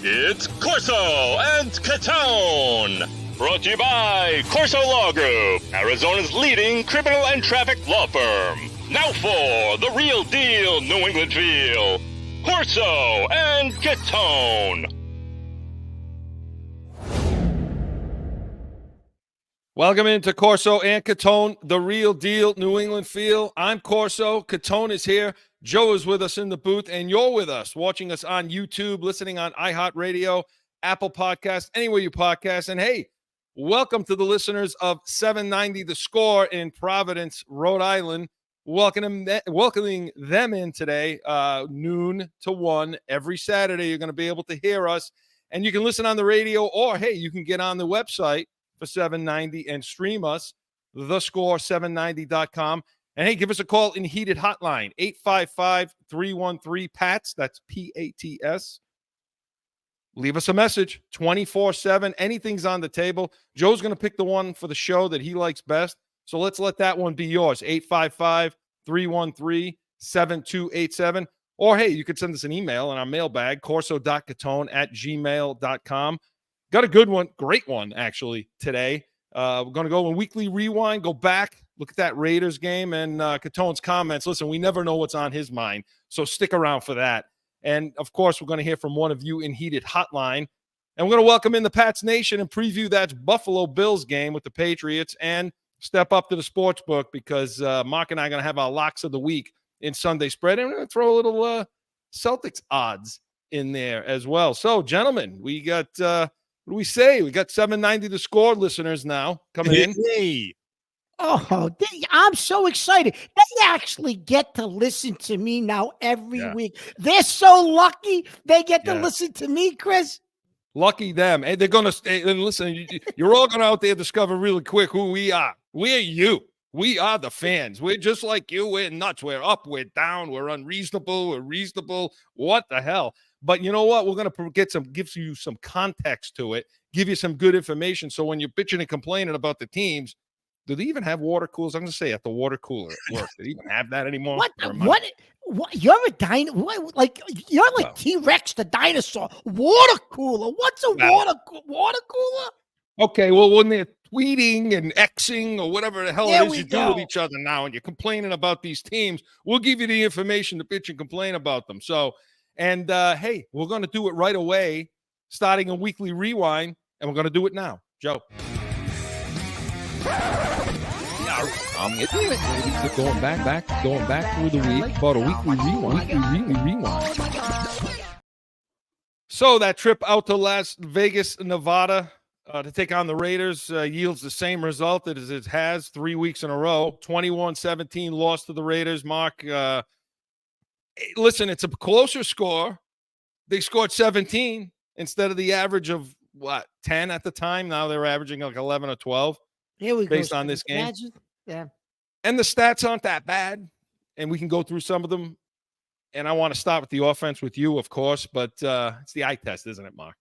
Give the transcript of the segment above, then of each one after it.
It's Corso and Catone. Brought to you by Corso Law Group, Arizona's leading criminal and traffic law firm. Now for the real deal New England feel, Corso and Catone. Welcome into Corso and Catone, the real deal New England feel. I'm Corso. Catone is here. Joe is with us in the booth, and you're with us, watching us on YouTube, listening on iHeartRadio, Apple Podcasts, anywhere you podcast. And hey, welcome to the listeners of 790 The Score in Providence, Rhode Island. Welcoming them in today, noon to 1 every Saturday. You're going to be able to hear us, and you can listen on the radio, or hey, you can get on the website for 790 and stream us, thescore790.com. And hey, give us a call in Heated Hotline, 855-313-PATS. That's P-A-T-S. Leave us a message, 24/7. Anything's on the table. Joe's going to pick the one for the show that he likes best. So let's let that one be yours, 855-313-7287. Or hey, you could send us an email in our mailbag, corso.catone@gmail.com. Got a good one, great one, actually, today. We're going to go in weekly rewind, go back, look at that Raiders game, and Catone's comments. Listen, we never know what's on his mind, so stick around for that. And, of course, we're going to hear from one of you in Heated Hotline. And we're going to welcome in the Pats Nation and preview that Buffalo Bills game with the Patriots and step up to the sports book because Mark and I are going to have our locks of the week in Sunday Spread. And we're going to throw a little Celtics odds in there as well. So, gentlemen, we got what do we say? We got 790 The Score listeners now coming in. Hey. Oh, I'm so excited. They actually get to listen to me now every week. They're so lucky they get to listen to me, Chris. Lucky them. And they're going to stay. And listen, you're all going to out there discover really quick who we are. We're you. We are the fans. We're just like you. We're nuts. We're up. We're down. We're unreasonable. We're reasonable. What the hell? But you know what? We're going to give you some context to it, give you some good information. So when you're bitching and complaining about the teams, do they even have water coolers? I'm going to say at the water cooler at work. Do they even have that anymore? What? You're a dinosaur? You're like T-Rex, the dinosaur. Water cooler? What's a water cooler? Okay, well, when they're tweeting and Xing or whatever the hell it is you do with each other now, and you're complaining about these teams, we'll give you the information to bitch and complain about them. So, and hey, we're going to do it right away, starting a weekly rewind, and we're going to do it now. Joe. Going back through the week, about a weekly rewind. So that trip out to Las Vegas, Nevada, to take on the Raiders yields the same result as it has 3 weeks in a row. 21-17 loss to the Raiders. Mark, listen, it's a closer score. They scored 17 instead of the average of, 10 at the time. Now they're averaging like 11 or 12 based on this game. Yeah. And the stats aren't that bad, and we can go through some of them. And I want to start with the offense with you, of course, but it's the eye test, isn't it, Mark?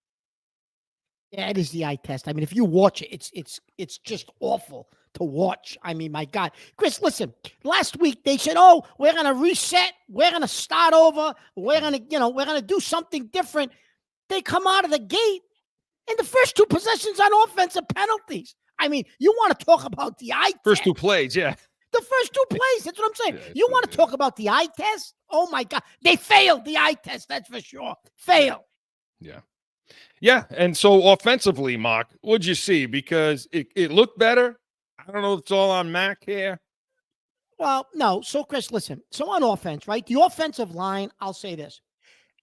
Yeah, it is the eye test. I mean, if you watch it, it's just awful to watch. I mean, my God. Chris, listen, last week they said, we're going to reset. We're going to start over. We're going to do something different. They come out of the gate, and the first two possessions on offense are penalties. I mean, you want to talk about the eye test. First two plays, yeah. The first two plays, that's what I'm saying. You want to talk about the eye test? Oh, my God. They failed the eye test, that's for sure. Failed. Yeah. Yeah, and so offensively, Mark, what'd you see? Because it looked better. I don't know if it's all on Mac here. Well, no. So, Chris, listen. So on offense, right? The offensive line, I'll say this.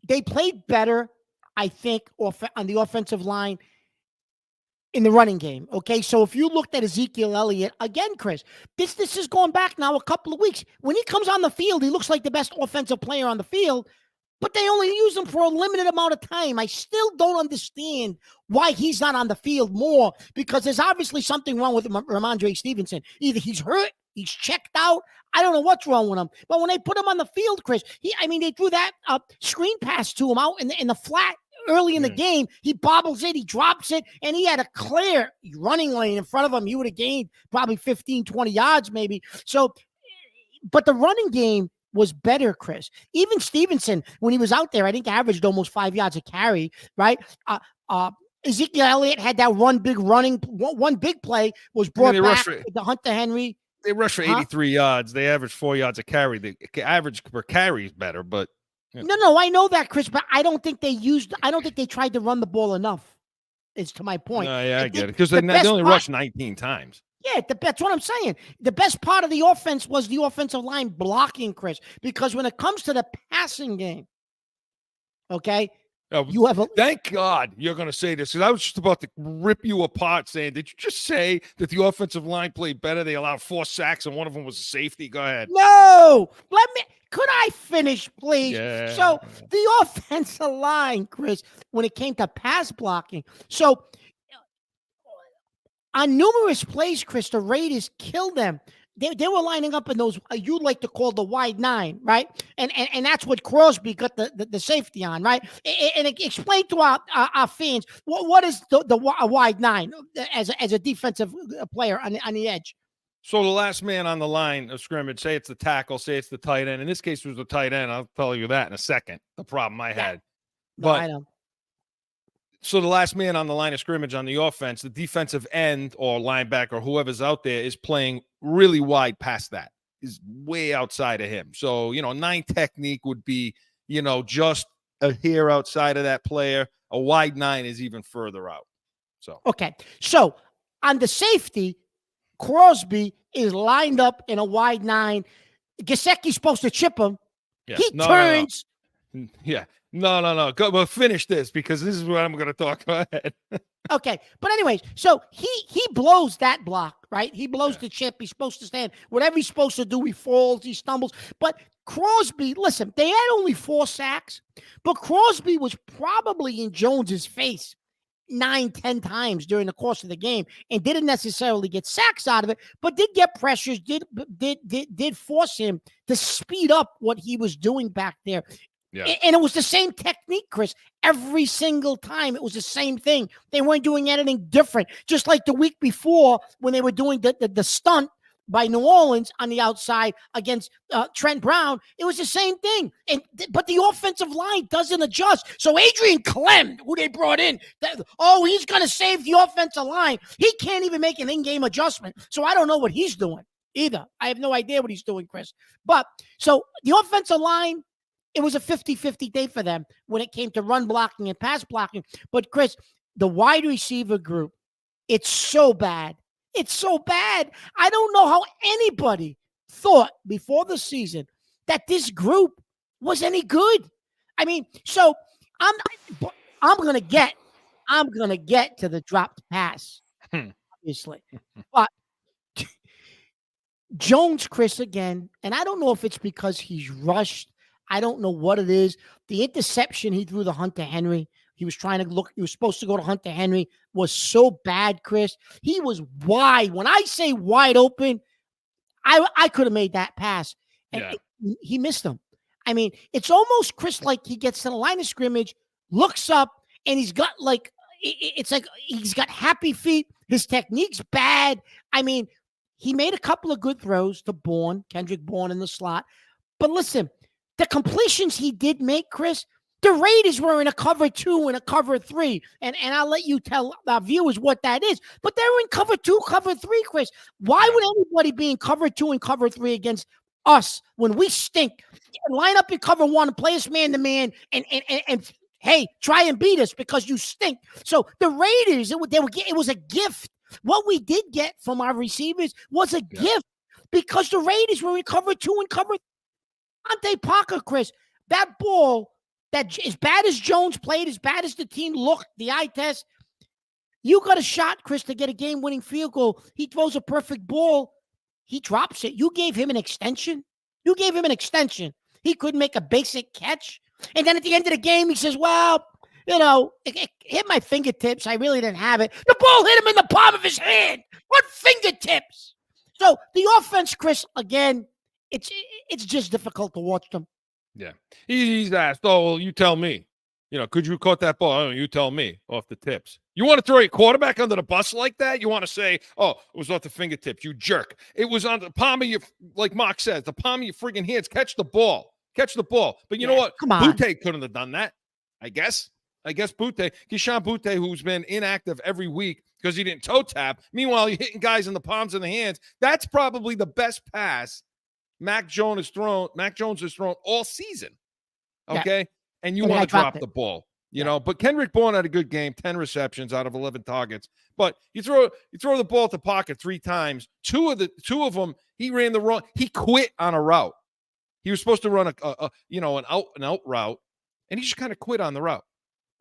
They played better, I think, on the offensive line in the running game, okay? So if you looked at Ezekiel Elliott, again, Chris, this is going back now a couple of weeks. When he comes on the field, he looks like the best offensive player on the field, but they only use him for a limited amount of time. I still don't understand why he's not on the field more, because there's obviously something wrong with Ramondre Stevenson. Either he's hurt, he's checked out. I don't know what's wrong with him. But when they put him on the field, Chris, they threw that screen pass to him out in the flat early in the game. He bobbles it, he drops it, and he had a clear running lane in front of him. He would have gained probably 15, 20 yards maybe. So, but the running game, was better, Chris. Even Stevenson, when he was out there, I think averaged almost 5 yards a carry, right? Ezekiel Elliott had that one big play was brought back with the Hunter Henry. They rushed for 83 yards. They averaged 4 yards a carry. The average per carry is better, but no, I know that, Chris, but I don't think they tried to run the ball enough. Is to my point. Yeah, I get it, because they only rushed 19 times. Yeah, that's what I'm saying. The best part of the offense was the offensive line blocking, Chris, because when it comes to the passing game, okay, you have thank God you're going to say this, because I was just about to rip you apart saying, did you just say that the offensive line played better? They allowed 4 sacks and one of them was a safety. Go ahead. No, could I finish, please? Yeah. So the offensive line, Chris, when it came to pass blocking, so on numerous plays, Chris, the Raiders killed them. They were lining up in those you like to call the wide 9, right? And that's what Crosby got the safety on, right? And explain to our fans what is the wide 9 as a defensive player on the edge. So the last man on the line of scrimmage, say it's the tackle, say it's the tight end. In this case, it was the tight end. I'll tell you that in a second. The problem I had, no, I don't. So the last man on the line of scrimmage on the offense, the defensive end or linebacker, whoever's out there, is playing really wide past that, is way outside of him. So, 9 technique would be, just a hair outside of that player. A wide 9 is even further out. So, okay. So on the safety, Crosby is lined up in a wide 9. Gesicki's supposed to chip him. Yeah. He turns. No. Yeah. No. Go, well, finish this, because this is what I'm going to talk about. Okay. But anyways, so he blows that block, right? He blows the chip. He's supposed to stand. Whatever he's supposed to do, he falls, he stumbles. But Crosby, listen, they had only 4 sacks, but Crosby was probably in Jones's face 9-10 times during the course of the game and didn't necessarily get sacks out of it, but did get pressures, did force him to speed up what he was doing back there. Yeah. And it was the same technique, Chris. Every single time it was the same thing. They weren't doing anything different. Just like the week before when they were doing the stunt by New Orleans on the outside against Trent Brown, it was the same thing. But the offensive line doesn't adjust. So Adrian Clem, who they brought in, he's going to save the offensive line. He can't even make an in-game adjustment. So I don't know what he's doing either. I have no idea what he's doing, Chris. But so the offensive line, it was a 50-50 day for them when it came to run blocking and pass blocking. But, Chris, the wide receiver group, it's so bad. It's so bad. I don't know how anybody thought before the season that this group was any good. I mean, so I'm gonna get to the dropped pass, obviously. But Jones, Chris, again, and I don't know if it's because he's rushed. I don't know what it is. The interception he threw to Hunter Henry, he was supposed to go to Hunter Henry, was so bad, Chris. He was wide. When I say wide open, I could have made that pass. And he missed him. I mean, it's almost, Chris, like he gets to the line of scrimmage, looks up, and he's got it's like he's got happy feet. His technique's bad. I mean, he made a couple of good throws to Kendrick Bourne in the slot. But listen, the completions he did make, Chris, the Raiders were in a cover 2 and a cover 3. And I'll let you tell our viewers what that is. But they're in cover 2, cover 3, Chris. Why would anybody be in cover 2 and cover 3 against us when we stink? Line up in cover 1 and play us man-to-man and hey, try and beat us because you stink. So the Raiders, it was a gift. What we did get from our receivers was a gift because the Raiders were in cover 2 and cover 3. Ante Parker, Chris, that ball, that as bad as Jones played, as bad as the team looked, the eye test, you got a shot, Chris, to get a game-winning field goal. He throws a perfect ball. He drops it. You gave him an extension. He couldn't make a basic catch. And then at the end of the game, he says, well, it hit my fingertips. I really didn't have it. The ball hit him in the palm of his hand. What fingertips? So the offense, Chris, again, it's just difficult to watch them. Yeah. He's asked, well, you tell me. Could you caught that ball? I don't know, you tell me off the tips. You want to throw your quarterback under the bus like that? You want to say, oh, it was off the fingertips, you jerk. It was on the palm of your, like Mark says, the palm of your friggin' hands. Catch the ball. Catch the ball. But you know what? Come on. Butte couldn't have done that, I guess. Keyshawn Butte, who's been inactive every week because he didn't toe tap. Meanwhile, you're hitting guys in the palms of the hands. That's probably the best pass Mac Jones has thrown all season. Okay? Yeah. And you want to drop the ball, you know. But Kendrick Bourne had a good game, 10 receptions out of 11 targets. But you throw the ball at the pocket 3 times. Two of them, he ran the wrong. He quit on a route. He was supposed to run an out route, and he just kind of quit on the route.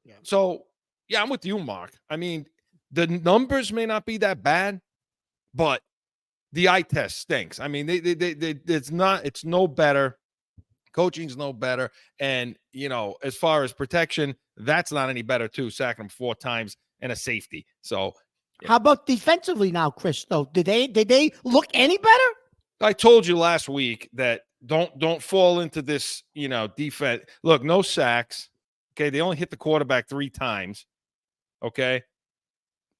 Yeah. So yeah, I'm with you, Mark. I mean, the numbers may not be that bad, but the eye test stinks. I mean, it's no better. Coaching's no better. And, as far as protection, that's not any better, too. Sacking them 4 times and a safety. So, yeah. How about defensively now, Chris, though? Did they look any better? I told you last week that don't fall into this, defense. Look, no sacks. Okay. They only hit the quarterback 3 times. Okay.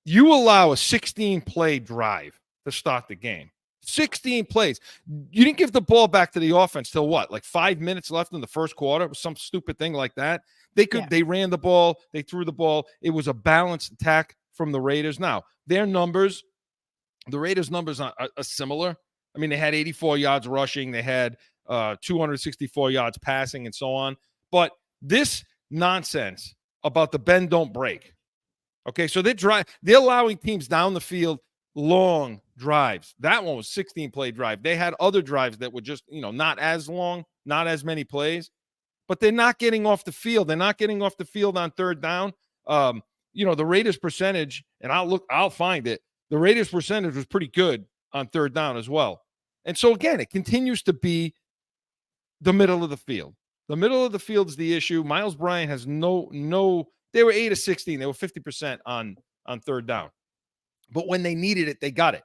You allow a 16-play drive to start the game. 16 plays. You didn't give the ball back to the offense till what? Like 5 minutes left in the first quarter? It was some stupid thing like that. They ran the ball. They threw the ball. It was a balanced attack from the Raiders. Now, the Raiders' numbers are similar. I mean, they had 84 yards rushing. They had 264 yards passing and so on. But this nonsense about the bend, don't break. Okay, so they're allowing teams down the field long drives. That one was 16-play drive. They had other drives that were just, not as long, not as many plays, but they're not getting off the field. They're not getting off the field on third down. The Raiders percentage, and I'll find it. The Raiders percentage was pretty good on third down as well. And so again, it continues to be the middle of the field. The middle of the field is the issue. Miles Bryant has no, they were 8 of 16. They were 50% on third down. But when they needed it, they got it.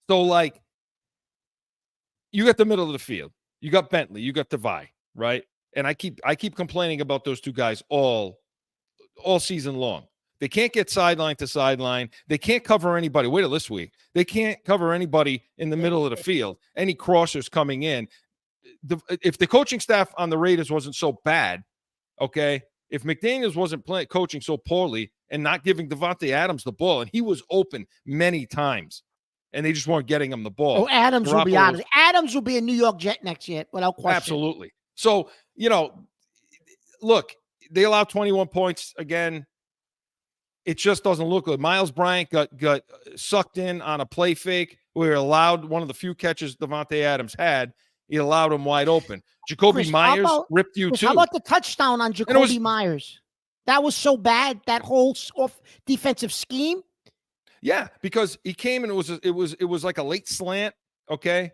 So, you got the middle of the field. You got Bentley. You got Devy, right? And I keep complaining about those 2 guys all season long. They can't get sideline to sideline. They can't cover anybody. Wait till this week. They can't cover anybody in the middle of the field. Any crossers coming in. If the coaching staff on the Raiders wasn't so bad, okay, if McDaniels wasn't coaching so poorly and not giving Devontae Adams the ball, and he was open many times, and they just weren't getting him the ball. Oh, Adams will be out of it. Adams will be a New York Jet next year, without question. Absolutely. So, look, they allowed 21 points again. It just doesn't look good. Miles Bryant got sucked in on a play fake where allowed one of the few catches Devontae Adams had. He allowed him wide open. Jacoby Myers ripped you too. How about the touchdown on Jacoby Myers? That was so bad, that whole off defensive scheme. Yeah, because he came and it was like a late slant, okay?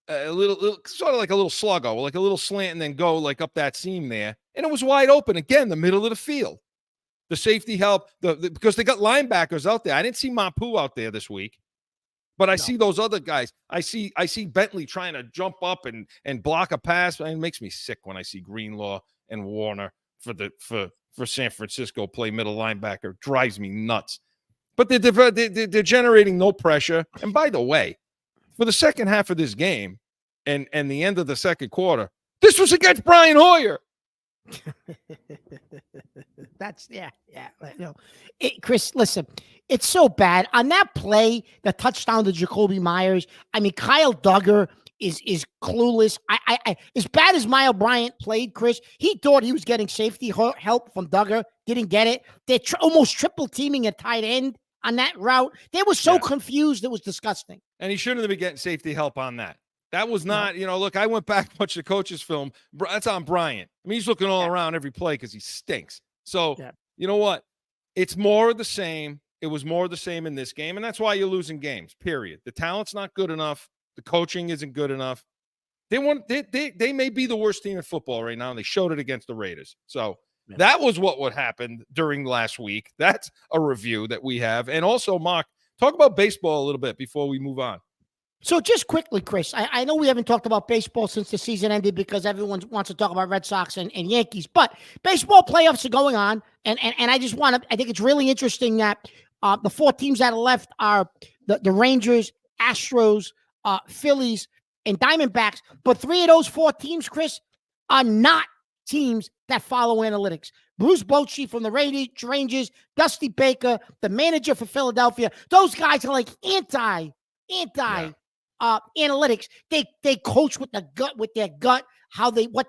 A little sort of like a little sluggo, like a little slant and then go like up that seam there. And it was wide open again, the middle of the field. The safety help, because they got linebackers out there. I didn't see Mapu out there this week. But I see those other guys. I see Bentley trying to jump up and block a pass. And it makes me sick when I see Greenlaw and Warner for San Francisco play middle linebacker. It drives me nuts. But they're generating no pressure. And by the way, for the second half of this game and the end of the second quarter, this was against Brian Hoyer. That's Chris, listen, it's so bad on that play, the touchdown to Jacoby Myers. I mean, Kyle Duggar is clueless. I as bad as Miles Bryant played, Chris, he thought he was getting safety help from Duggar, didn't get it. They're almost triple teaming a tight end on that route. They were so confused, it was disgusting. And he shouldn't have been getting safety help on that. That was not, look, I went back and watched the coach's film. That's on Bryant. I mean, he's looking all around every play because he stinks. So, you know what? It's more of the same. It was more of the same in this game, and that's why you're losing games, period. The talent's not good enough. The coaching isn't good enough. They may be the worst team in football right now, and they showed it against the Raiders. So that was what happened during last week. That's a review that we have. And also, Mark, talk about baseball a little bit before we move on. So just quickly, Chris, I know we haven't talked about baseball since the season ended because everyone wants to talk about Red Sox and Yankees, but baseball playoffs are going on. And I just I think it's really interesting that the 4 teams that are left are the Rangers, Astros, Phillies, and Diamondbacks. But 3 of those 4 teams, Chris, are not teams that follow analytics. Bruce Bochy from the Rangers, Dusty Baker, the manager for Philadelphia. Those guys are like anti analytics. They coach with their gut, what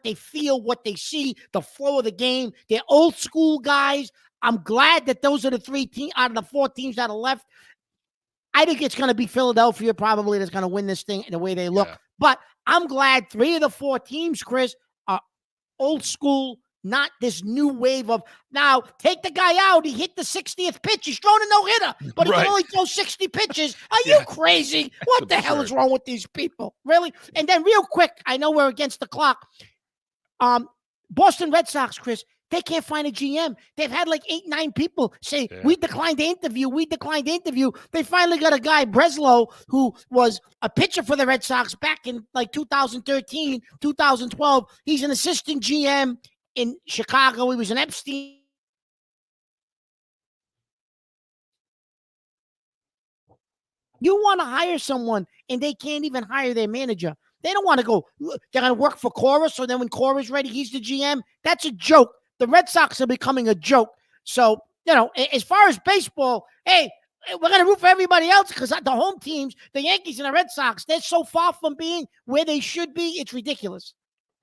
they feel, what they see, the flow of the game. They're old school guys. I'm glad that those are the 3 teams out of the 4 teams that are left. I think it's going to be Philadelphia probably that's going to win this thing the way they look. Yeah. But I'm glad 3 of the 4 teams, Chris, are old school, not this new wave of now take the guy out. He hit the 60th pitch. He's thrown a no-hitter, but he can only throw 60 pitches. Are you crazy? What the hell is wrong with these people? Really? And then real quick, I know we're against the clock. Boston Red Sox, Chris, they can't find a GM. They've had like 8, 9 people say, we declined the interview. They finally got a guy, Breslow, who was a pitcher for the Red Sox back in like 2013, 2012. He's an assistant GM in Chicago. He was an Epstein. You want to hire someone and they can't even hire their manager. They don't want to go. They're going to work for Cora. So then when Cora's ready, he's the GM. That's a joke. The Red Sox are becoming a joke. So, as far as baseball, hey, we're going to root for everybody else because the home teams, the Yankees and the Red Sox, they're so far from being where they should be. It's ridiculous.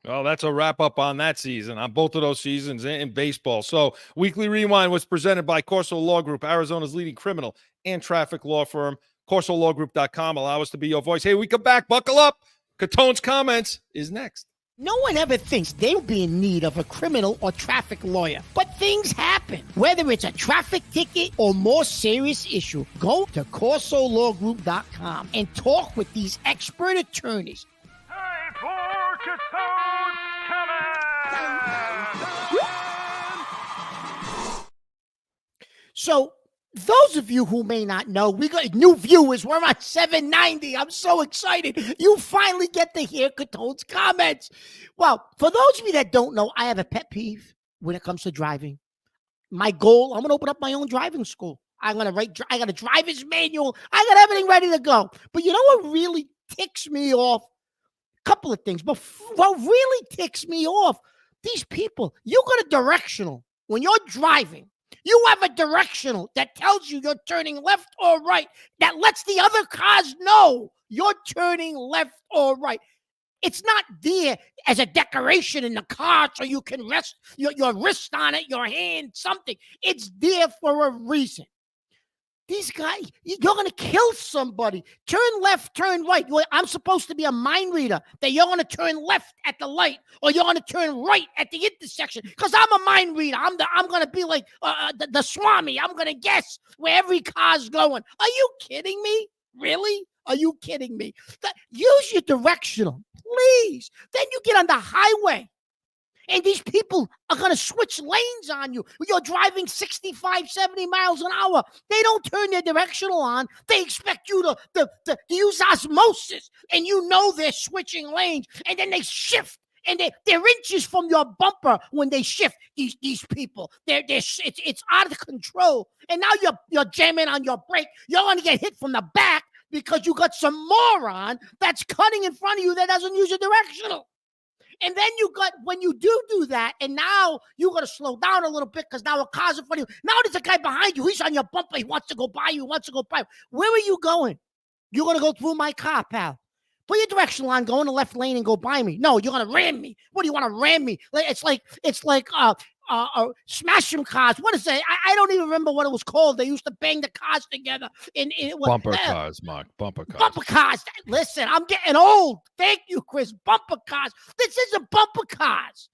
Well, that's a wrap up on that season, on both of those seasons in baseball. So Weekly Rewind was presented by Corso Law Group, Arizona's leading criminal and traffic law firm. CorsoLawGroup.com. Allow us to be your voice. Hey, we come back. Buckle up. Catone's Comments is next. No one ever thinks they'll be in need of a criminal or traffic lawyer, but things happen. Whether it's a traffic ticket or more serious issue, go to CorsoLawGroup.com and talk with these expert attorneys. Time for Catone's Comments! So, those of you who may not know, we got new viewers. We're on 790. I'm so excited. You finally get to hear Catone's Comments. Well, for those of you that don't know, I have a pet peeve when it comes to driving. My goal, I'm going to open up my own driving school. I got a driver's manual. I got everything ready to go. But you know what really ticks me off? A couple of things. But what really ticks me off, these people, you got a directional when you're driving. You have a directional that tells you you're turning left or right, that lets the other cars know you're turning left or right. It's not there as a decoration in the car so you can rest your wrist on it, your hand, something. It's there for a reason. These guys, you're going to kill somebody. Turn left, turn right. I'm supposed to be a mind reader that you're going to turn left at the light or you're going to turn right at the intersection because I'm a mind reader. I'm going to be like the Swami. I'm going to guess where every car's going. Are you kidding me? Really? Are you kidding me? Use your directional, please. Then you get on the highway. And these people are going to switch lanes on you. You're driving 65, 70 miles an hour. They don't turn their directional on. They expect you to use osmosis. And you know they're switching lanes. And then they shift. And they're inches from your bumper when they shift. These people, it's out of control. And now you're jamming on your brake. You're going to get hit from the back because you got some moron that's cutting in front of you that doesn't use a directional. And then when you do that, and now you got to slow down a little bit because now a car's in front of you. Now there's a guy behind you. He's on your bumper. He wants to go by you. Where are you going? You're going to go through my car, pal. Put your directional on, go in the left lane and go by me. No, you're going to ram me. What do you want to ram me? It's like smashing cars. What is it? I don't even remember what it was called. They used to bang the cars together. Bumper cars, Mark. Bumper cars. Bumper cars. Listen, I'm getting old. Thank you, Chris. Bumper cars. This isn't bumper cars.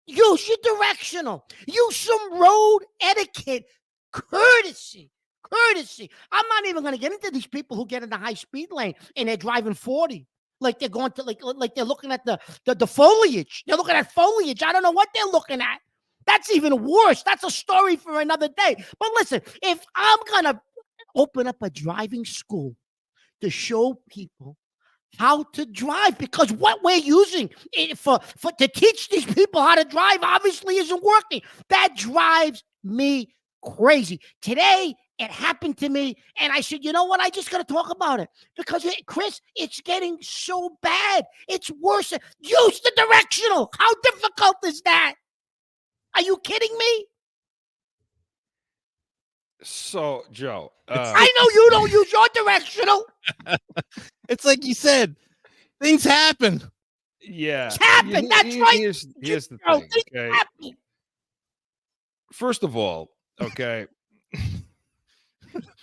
Use your directional. Use some road etiquette. Courtesy. I'm not even going to get into these people who get in the high speed lane and they're driving 40. Like they're going to like they're looking at the foliage. They're looking at foliage. I don't know what they're looking at. That's even worse. That's a story for another day. But listen, if I'm going to open up a driving school to show people how to drive, because what we're using it for to teach these people how to drive obviously isn't working. That drives me crazy. Today it happened to me, and I said, you know what? I just got to talk about it because, Chris, it's getting so bad. It's worse. Use the directional. How difficult is that? Are you kidding me? So, Joe, I know you don't use your directional. It's like you said, things happen. yeah, It's happened. That's right. Here's the Joe, thing. things Okay, happen. first of all, okay,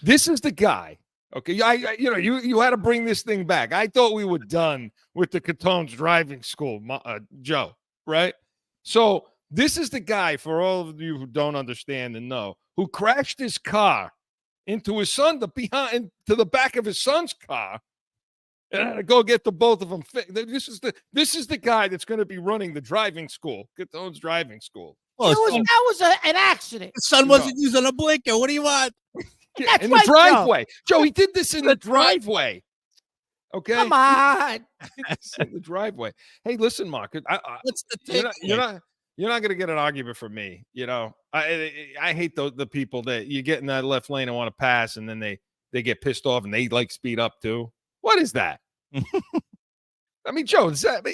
this is the guy. Okay, you had to bring this thing back. I thought we were done with the Catone's driving school, Joe. Right? So this is the guy, for all of you who don't understand and know, who crashed his car into his son, to the back of his son's car, and had to go get the both of them fixed. This is the guy that's going to be running the driving school, Catone's driving school. Well, That was an accident. his son wasn't using a blinker. What do you want? Yeah, That's in right, the driveway. Joe, he did this in the driveway. Okay, Come on. in the driveway. Hey, listen, Mark. What's the You're take? not going to get an argument from me. You know, I hate the people that you get in that left lane and want to pass, and then they get pissed off and they like speed up too. What is that? I mean, Joe, is that,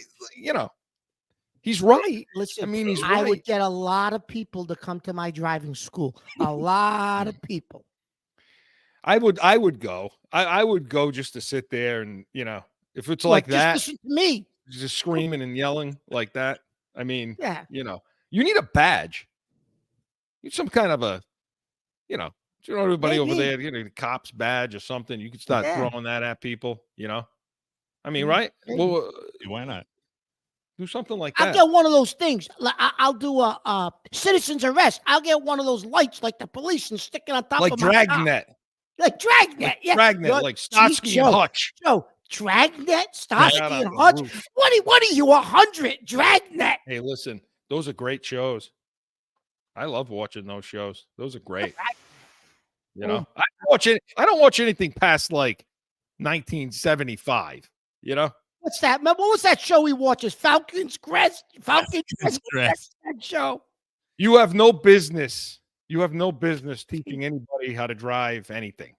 he's right. Listen, I mean, he's I right. would get a lot of people to come to my driving school. A lot of people. I would go. I would go just to sit there and, if it's Well, like just that, listen to me. just screaming and yelling like that. I mean, Yeah. you need a badge. You need some kind of a, everybody over Maybe. there, the cop's badge or something. You could start Yeah. throwing that at people, I mean, Mm, right? maybe. Well, Why not? do something like I'll that. get one of those things. I'll do a citizen's arrest. I'll get one of those lights like the police and stick it on top Like of my car. Dragnet. Like Dragnet. Yeah. Dragnet, You're- like Starsky and Joe, Hutch. Joe, Dragnet, Starsky Right on and the Hutch. roof. What are you, 100? Dragnet. Hey, listen, those are great shows. I love watching those shows. Those are great. Oh. I don't watch anything past like 1975, What's that? Remember, what was that show we watches? Falcon's Crest? Falcon's Crest. Crest. That show. You have no business. You have no business teaching anybody how to drive anything.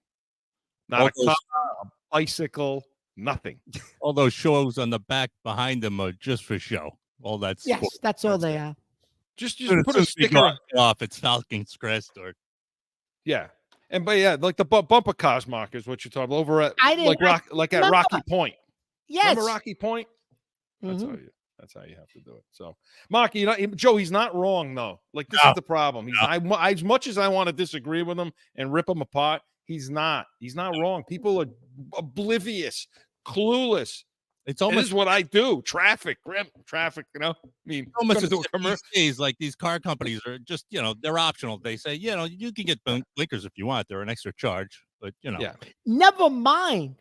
Not All a those- car, a bicycle, nothing. All those shows on the back behind them are just for show. All that's Yes, that's all they are. Just Put put a sticker. off. It's Falcon's Crest or Yeah. Like the bumper cars, Mark, is what you're talking about. Over at I didn't- like at remember. Rocky Point. Yes. Remember Rocky Point? Mhm. That's how you have to do it. So, Mark, Joe, he's not wrong though. Like this No. is the problem. As much as I want to disagree with him and rip him apart, he's not. He's not wrong. People are oblivious, clueless. it's This almost is what I do. Traffic. I mean, almost gonna as do a if commercial. these days, like these car companies are just, they're optional. They say, you can get blinkers if you want. They're an extra charge, but Yeah. Never mind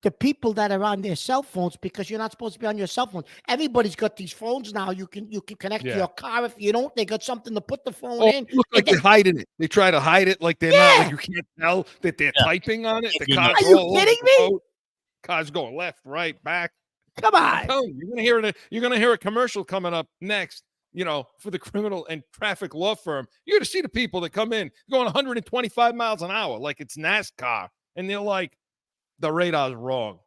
the people that are on their cell phones, because you're not supposed to be on your cell phone. Everybody's got these phones now. You can connect to Yeah. your car. If you don't, they got something to put the phone Oh, in. look like And they're hiding it. They try to hide it like they're not. Yeah. Like you can't tell that they're Yeah. typing on it. The You know. car's Are you all over kidding the me? road. Cars going left, right, back. Come I'm on. telling you, you're gonna hear a commercial coming up next. For the criminal and traffic law firm. You're gonna see the people that come in going 125 miles an hour like it's NASCAR, and they're like, the radar's wrong.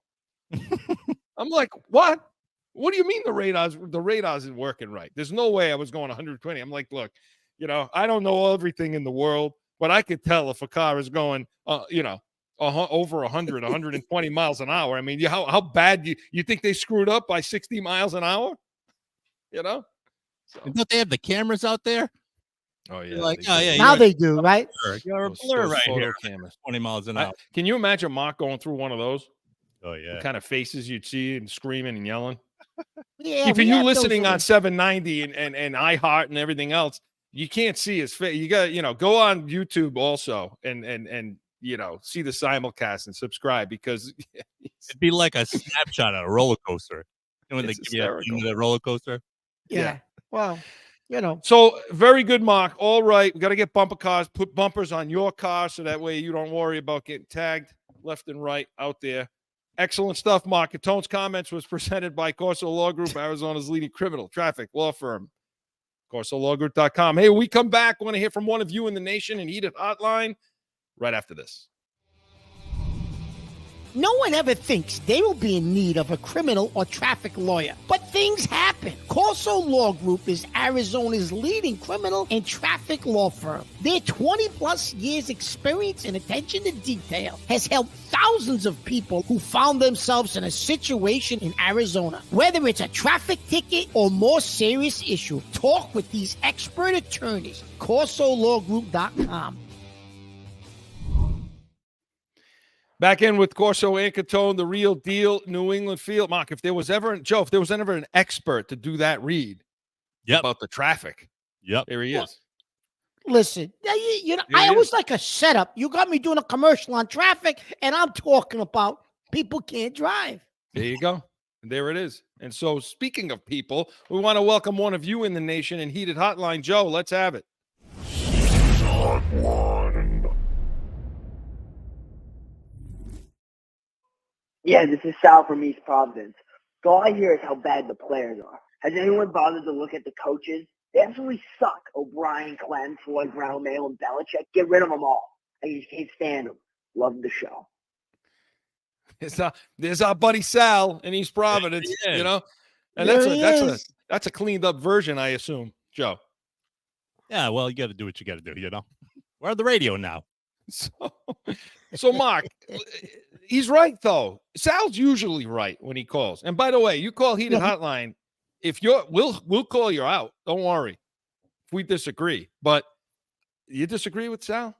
I'm like, what? What do you mean the radar's isn't working right? There's no way I was going 120. I'm like, look, I don't know everything in the world, but I could tell if a car is going, over 100, 120 miles an hour. I mean, how bad you think they screwed up by 60 miles an hour? So, And don't they have the cameras out there? oh You're like, they oh do. yeah, Now they do, right? you're a Those blur right photo here, cameras. 20 miles an hour. Can you imagine Mark going through one of those? Oh yeah. The kind of faces you'd see and screaming and yelling. Yeah. If we you're have those listening on ones. 790 and iHeart and everything else, you can't see his face. You got, go on YouTube also and see the simulcast and subscribe, because It'd be like a snapshot of a roller coaster. When they It's give you hysterical. the roller coaster. Yeah. Well, So very good, Mark. All right, we got to get bumper cars. Put bumpers on your car so that way you don't worry about getting tagged left and right out there. Excellent stuff, Mark. Catone's comments was presented by Corso Law Group, Arizona's leading criminal traffic law firm. CorsoLawGroup.com. Hey, when we come back, I want to hear from one of you in the nation and Heated Hotline right after this. No one ever thinks they will be in need of a criminal or traffic lawyer, but things happen. Corso Law Group is Arizona's leading criminal and traffic law firm. Their 20-plus years experience and attention to detail has helped thousands of people who found themselves in a situation in Arizona. Whether it's a traffic ticket or more serious issue, talk with these expert attorneys. CorsoLawGroup.com. Back in with Corso and Catone, the real deal, New England Field. Mark, if there was ever an expert to do that read about the traffic, there he is. Listen, I always like a setup. You got me doing a commercial on traffic, and I'm talking about people can't drive. There you go. And there it is. And so, speaking of people, we want to welcome one of you in the nation and Heated Hotline. Joe, let's have it. Yeah, this is Sal from East Providence. So all I hear is how bad the players are. Has anyone bothered to look at the coaches? They absolutely suck. O'Brien, Clem, Floyd, Brown, Mayo, and Belichick. Get rid of them all. I just can't stand them. Love the show. There's our buddy Sal in East Providence, you know? And that's a cleaned up version, I assume, Joe. Yeah, well, you got to do what you got to do, you know? We're on the radio now. So Mark, he's right, though. Sal's usually right when he calls. And by the way, you call Heated Hotline. We'll call you out. Don't worry if we disagree. But you disagree with Sal?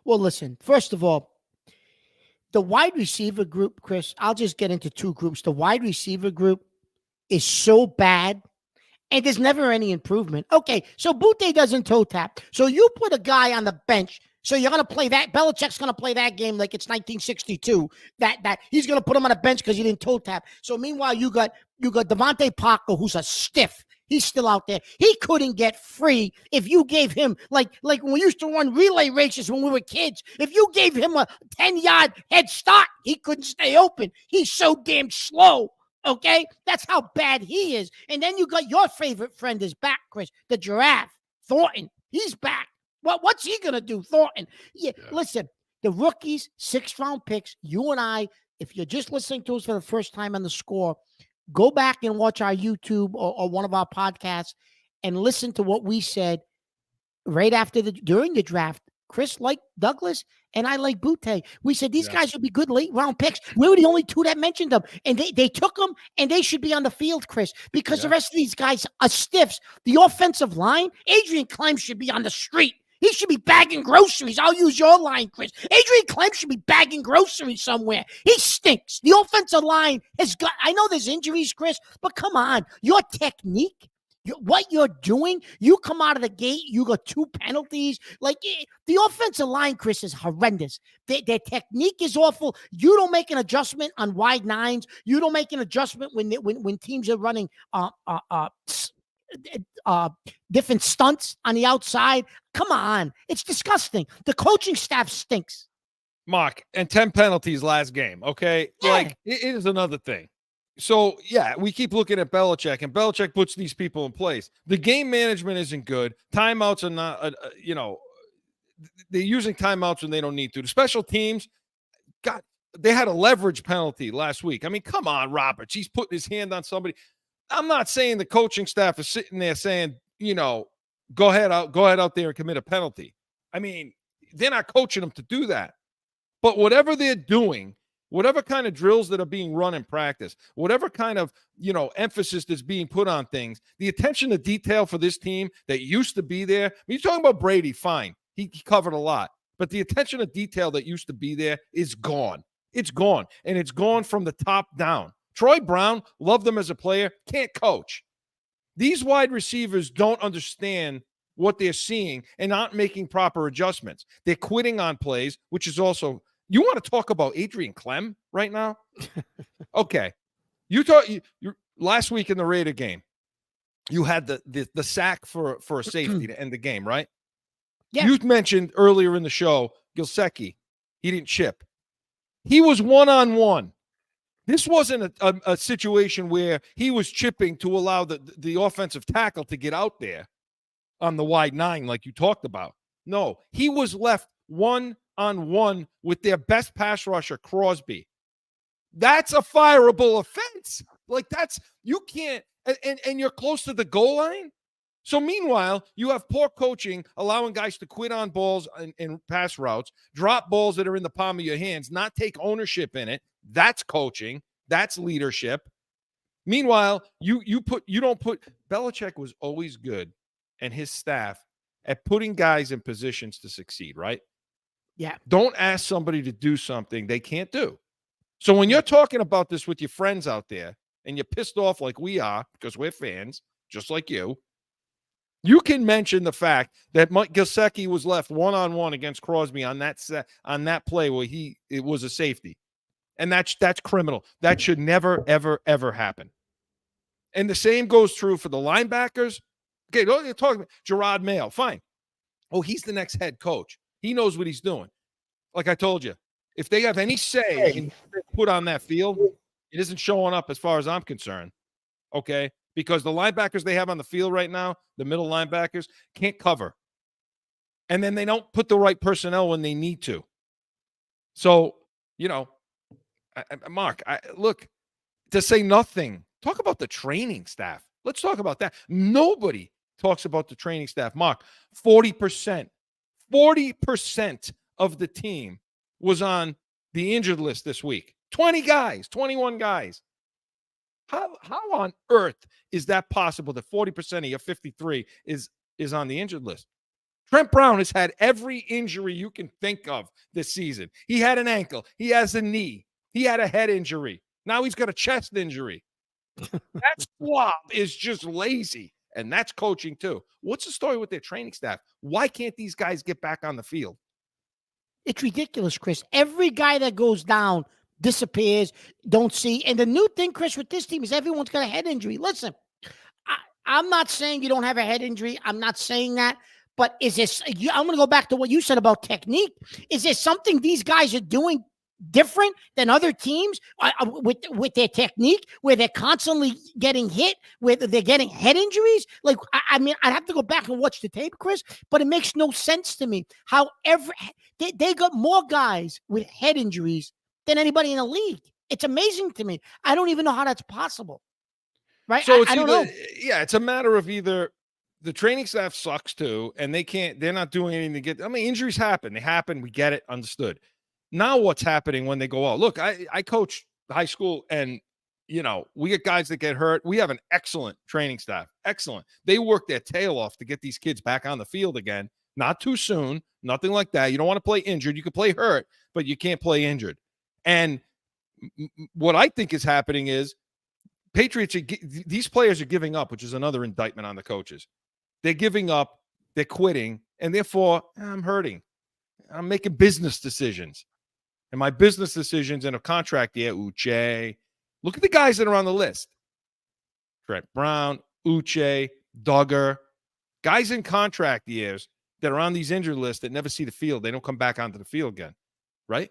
Well, listen, first of all, the wide receiver group, Chris, I'll just get into two groups. The wide receiver group is so bad, and there's never any improvement. Okay, so Butte doesn't toe tap. So you put a guy on the bench. So you're going to play that. Belichick's going to play that game like it's 1962. That he's going to put him on a bench because he didn't toe tap. So meanwhile, you got Devontae Parker, who's a stiff. He's still out there. He couldn't get free if you gave him, like when we used to run relay races when we were kids, if you gave him a 10-yard head start, he couldn't stay open. He's so damn slow, okay? That's how bad he is. And then you got your favorite friend is back, Chris, the giraffe, Thornton. He's back. What's he going to do, Thornton? Yeah, listen, the rookies, 6th-round picks, you and I, if you're just listening to us for the first time on The Score, go back and watch our YouTube or one of our podcasts and listen to what we said right during the draft. Chris liked Douglas, and I like Butte. We said these guys would be good late-round picks. We were the only two that mentioned them, and they took them, and they should be on the field, Chris, because the rest of these guys are stiffs. The offensive line, Adrian Clem should be on the street. He should be bagging groceries. I'll use your line, Chris. Adrian Clem should be bagging groceries somewhere. He stinks. The offensive line has got, I know there's injuries, Chris, but come on. Your technique, what you're doing, you come out of the gate, you got 2 penalties. Like, the offensive line, Chris, is horrendous. Their technique is awful. You don't make an adjustment on wide nines. You don't make an adjustment when teams are running different stunts on the outside. Come on. It's disgusting. The coaching staff stinks. Mark, and 10 penalties last game, okay? Yeah. Like, it is another thing. So, yeah, we keep looking at Belichick, and Belichick puts these people in place. The game management isn't good. Timeouts are not, they're using timeouts when they don't need to. The special teams, God, they had a leverage penalty last week. I mean, come on, Roberts. He's putting his hand on somebody. I'm not saying the coaching staff is sitting there saying, go ahead out there and commit a penalty. I mean, they're not coaching them to do that. But whatever they're doing, whatever kind of drills that are being run in practice, whatever kind of, emphasis that's being put on things, the attention to detail for this team that used to be there. I mean, you're talking about Brady, fine. He covered a lot. But the attention to detail that used to be there is gone. It's gone. And it's gone from the top down. Troy Brown, loved him as a player, can't coach. These wide receivers don't understand what they're seeing and not making proper adjustments. They're quitting on plays, which is also, you want to talk about Adrian Clem right now? Okay. You last week in the Raider game, you had the sack for a safety to end the game, right? Yeah. You mentioned earlier in the show, Gilsecki, he didn't chip. He was one-on-one. This wasn't a situation where he was chipping to allow the offensive tackle to get out there on the wide 9 like you talked about. No, he was left one-on-one with their best pass rusher, Crosby. That's a fireable offense. Like you can't, and you're close to the goal line. So meanwhile, you have poor coaching, allowing guys to quit on balls and pass routes, drop balls that are in the palm of your hands, not take ownership in it. That's coaching. That's leadership. Meanwhile, you don't put Belichick was always good, and his staff at putting guys in positions to succeed, right? Yeah. Don't ask somebody to do something they can't do. So when you're talking about this with your friends out there and you're pissed off like we are because we're fans, just like you can mention the fact that Mike Gesicki was left one-on-one against Crosby on that play where it was a safety. And that's criminal. That should never, ever, ever happen. And the same goes true for the linebackers. Okay, you're talking about Gerard Mayo. Fine. Oh, he's the next head coach. He knows what he's doing. Like I told you, if they have any say in put on that field, it isn't showing up as far as I'm concerned. Okay? Because the linebackers they have on the field right now, the middle linebackers, can't cover. And then they don't put the right personnel when they need to. So, Mark, look, to say nothing, talk about the training staff. Let's talk about that. Nobody talks about the training staff. Mark, 40% of the team was on the injured list this week. 20 guys, 21 guys. How on earth is that possible that 40% of your 53 is on the injured list? Trent Brown has had every injury you can think of this season. He had an ankle. He has a knee. He had a head injury. Now he's got a chest injury. That squad is just lazy, and that's coaching too. What's the story with their training staff? Why can't these guys get back on the field? It's ridiculous, Chris. Every guy that goes down disappears, don't see. And the new thing, Chris, with this team is everyone's got a head injury. Listen, I'm not saying you don't have a head injury. I'm not saying that. But is this, I'm going to go back to what you said about technique. Is there something these guys are doing different than other teams with their technique, where they're constantly getting hit, where they're getting head injuries? Like, I mean, I'd have to go back and watch the tape, Chris, but it makes no sense to me how they got more guys with head injuries than anybody in the league. It's amazing to me. I don't even know how that's possible. Right? So I don't know. Yeah, it's a matter of either the training staff sucks too, and they're not doing anything to get, injuries happen. They happen. We get it. Understood. Now what's happening when they go out? Look, I coach high school, and, we get guys that get hurt. We have an excellent training staff. Excellent. They work their tail off to get these kids back on the field again. Not too soon. Nothing like that. You don't want to play injured. You can play hurt, but you can't play injured. And what I think is happening is Patriots, these players are giving up, which is another indictment on the coaches. They're giving up. They're quitting. And therefore, I'm hurting. I'm making business decisions. And my business decisions in a contract year, Uche. Look at the guys that are on the list. Trent Brown, Uche, Duggar. Guys in contract years that are on these injured lists that never see the field. They don't come back onto the field again. Right?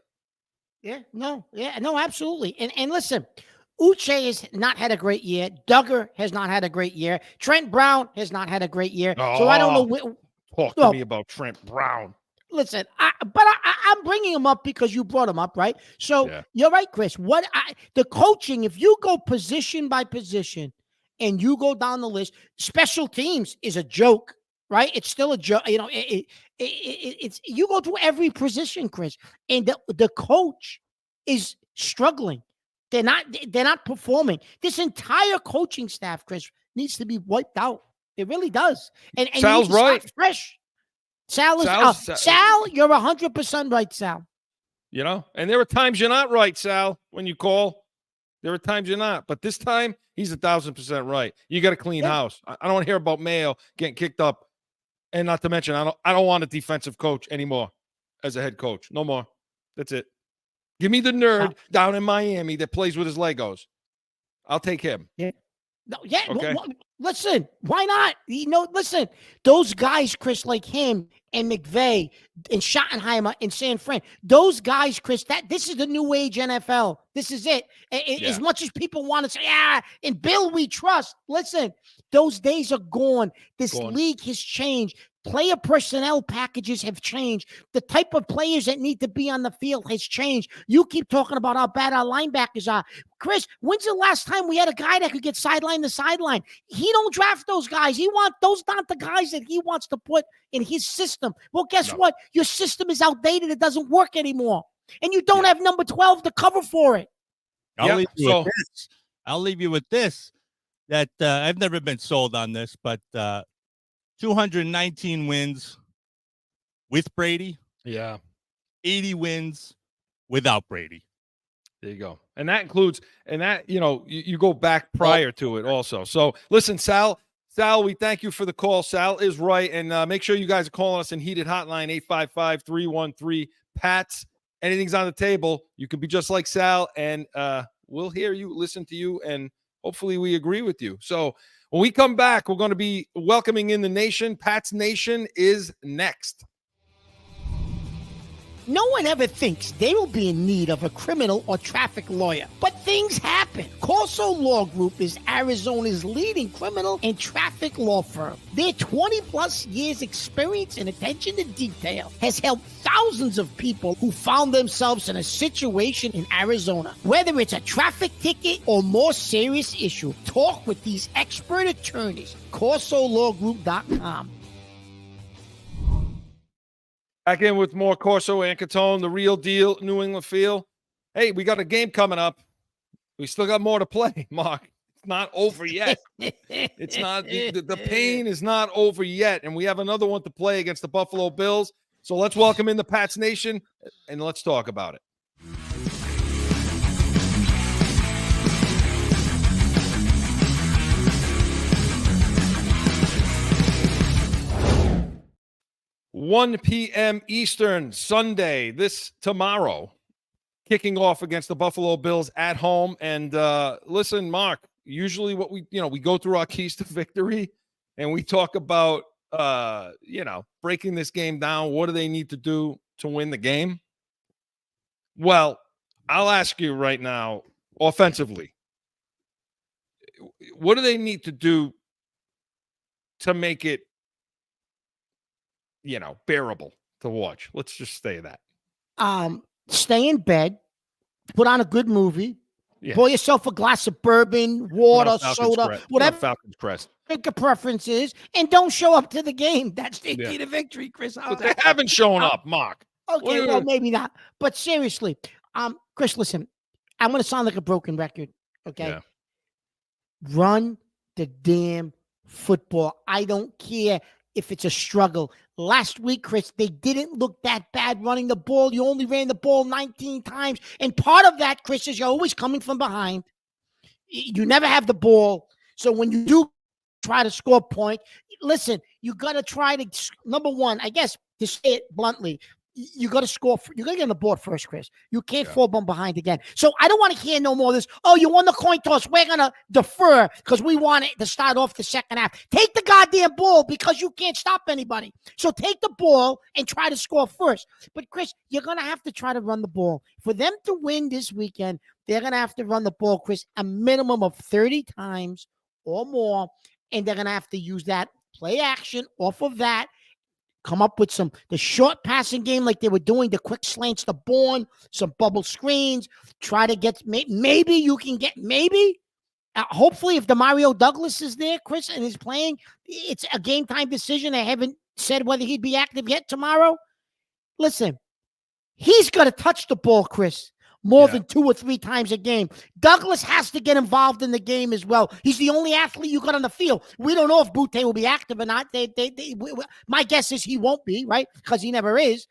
Yeah, no, absolutely. And listen, Uche has not had a great year. Duggar has not had a great year. Trent Brown has not had a great year. So I don't know. Talk to me about Trent Brown. Listen, I'm bringing him up because you brought him up, right? So You're right, Chris. The coaching, if you go position by position and you go down the list, special teams is a joke, right? It's still a joke. It's you go through every position, Chris, and the coach is struggling. They're not performing. This entire coaching staff, Chris, needs to be wiped out. It really does. And Sal's right. Fresh. Sal, you're 100% right, Sal. And there are times you're not right, Sal, when you call. There are times you're not. But this time, he's 1,000% right. You got a clean house. I don't want to hear about Mayo getting kicked up. And not to mention, I don't want a defensive coach anymore as a head coach. No more. That's it. Give me the nerd down in Miami that plays with his Legos. I'll take him. Yeah. No, yeah. Okay. Listen, why not? Listen, those guys, Chris, like him and McVay and Schottenheimer and San Fran, those guys, Chris, this is the new age NFL. This is it. As much as people want to say, and Bill, we trust. Listen, those days are gone. This league has changed. Player personnel packages have changed. The type of players that need to be on the field has changed. You keep talking about how bad our linebackers are. Chris, when's the last time we had a guy that could get sideline to sideline? He don't draft those guys. Those not the guys that he wants to put in his system. Well, guess what? Your system is outdated. It doesn't work anymore. And you don't have number 12 to cover for it. I'll leave you with this. That I've never been sold on this, but 219 wins with Brady. Yeah. 80 wins without Brady. There you go. And that includes, you go back prior to it also. So listen, Sal, we thank you for the call. Sal is right. And make sure you guys are calling us in Heated Hotline, 855-313-PATS. Anything's on the table. You can be just like Sal, and we'll hear you, listen to you, and hopefully we agree with you. So when we come back, we're going to be welcoming in the nation. Pat's Nation is next. No one ever thinks they will be in need of a criminal or traffic lawyer, but things happen. Corso Law Group is Arizona's leading criminal and traffic law firm. Their 20-plus years experience and attention to detail has helped thousands of people who found themselves in a situation in Arizona. Whether it's a traffic ticket or more serious issue, talk with these expert attorneys. CorsoLawGroup.com. Back in with more Corso and Catone, the real deal, New England feel. Hey, we got a game coming up. We still got more to play, Mark. It's not over yet. It's not. The pain is not over yet, and we have another one to play against the Buffalo Bills. So let's welcome in the Pats Nation, and let's talk about it. $1 p.m. Eastern, Sunday, tomorrow, kicking off against the Buffalo Bills at home. And listen, Mark, usually what we go through our keys to victory, and we talk about, breaking this game down. What do they need to do to win the game? Well, I'll ask you right now, offensively, what do they need to do to make it, bearable to watch? Let's just say that. Stay in bed, put on a good movie, pour yourself a glass of bourbon, water, soda, whatever Falcons Crest. Pick your preferences, and don't show up to the game. That's the key to victory, Chris. But they haven't shown up, Mark. Okay, well, maybe not. But seriously, Chris, listen, I'm going to sound like a broken record, okay? Yeah. Run the damn football. I don't care if it's a struggle. Last week, Chris, they didn't look that bad running the ball. You only ran the ball 19 times. And part of that, Chris, is you're always coming from behind. You never have the ball. So when you do try to score a point, listen, you got to try to, number one, I guess, to say it bluntly, you got to score. You got to get on the board first, Chris. You can't fall from behind again. So I don't want to hear no more of this. Oh, you won the coin toss. We're going to defer because we want it to start off the second half. Take the goddamn ball because you can't stop anybody. So take the ball and try to score first. But, Chris, you're going to have to try to run the ball. For them to win this weekend, they're going to have to run the ball, Chris, a minimum of 30 times or more. And they're going to have to use that play action off of that. Come up with the short passing game like they were doing, the quick slants to Bourne, some bubble screens. Try to get, maybe you can get, hopefully if Demario Douglas is there, Chris, and is playing, it's a game time decision. I haven't said whether he'd be active yet tomorrow. Listen, he's got to touch the ball, Chris, more than 2 or 3 times a game. Douglas has to get involved in the game as well. He's the only athlete you got on the field. We don't know if Butte will be active or not. My guess is he won't be, right? Because he never is.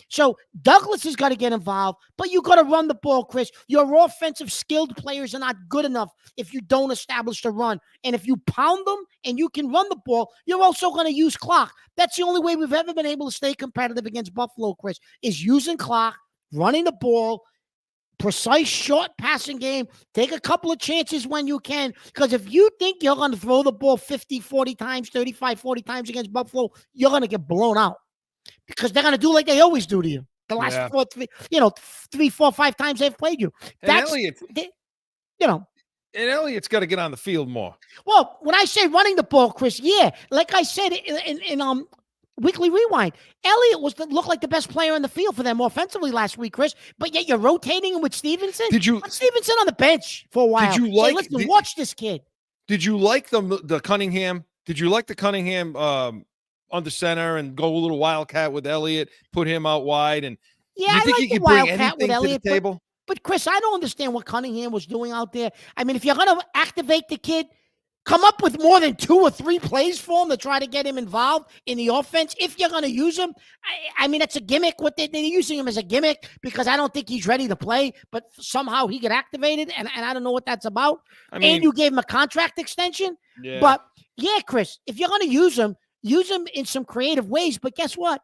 So Douglas has got to get involved, but you got to run the ball, Chris. Your offensive skilled players are not good enough if you don't establish the run. And if you pound them and you can run the ball, you're also going to use clock. That's the only way we've ever been able to stay competitive against Buffalo, Chris, is using clock, running the ball, precise, short passing game. Take a couple of chances when you can. Because if you think you're going to throw the ball 50, 40 times, 35, 40 times against Buffalo, you're going to get blown out. Because they're going to do like they always do to you. The last 3, 4, 5 times they've played you. That's, And Elliott's got to get on the field more. Well, when I say running the ball, Chris, like I said in Weekly Rewind, Elliott looked like the best player on the field for them offensively last week, Chris. But yet you're rotating him with Stevenson. Put Stevenson on the bench for a while. Did you like? Listen, watch this kid. Did you like the Cunningham? Did you like the Cunningham under center and go a little wildcat with Elliott? Put him out wide, and you think like he the could bring wildcat anything with Elliott to the table? But Chris, I don't understand what Cunningham was doing out there. I mean, if you're going to activate the kid, come up with more than 2 or 3 plays for him to try to get him involved in the offense. If you're going to use him, I mean, it's a gimmick. They're using him as a gimmick because I don't think he's ready to play, but somehow he got activated, and I don't know what that's about. And you gave him a contract extension. Yeah. But, Chris, if you're going to use him in some creative ways. But guess what?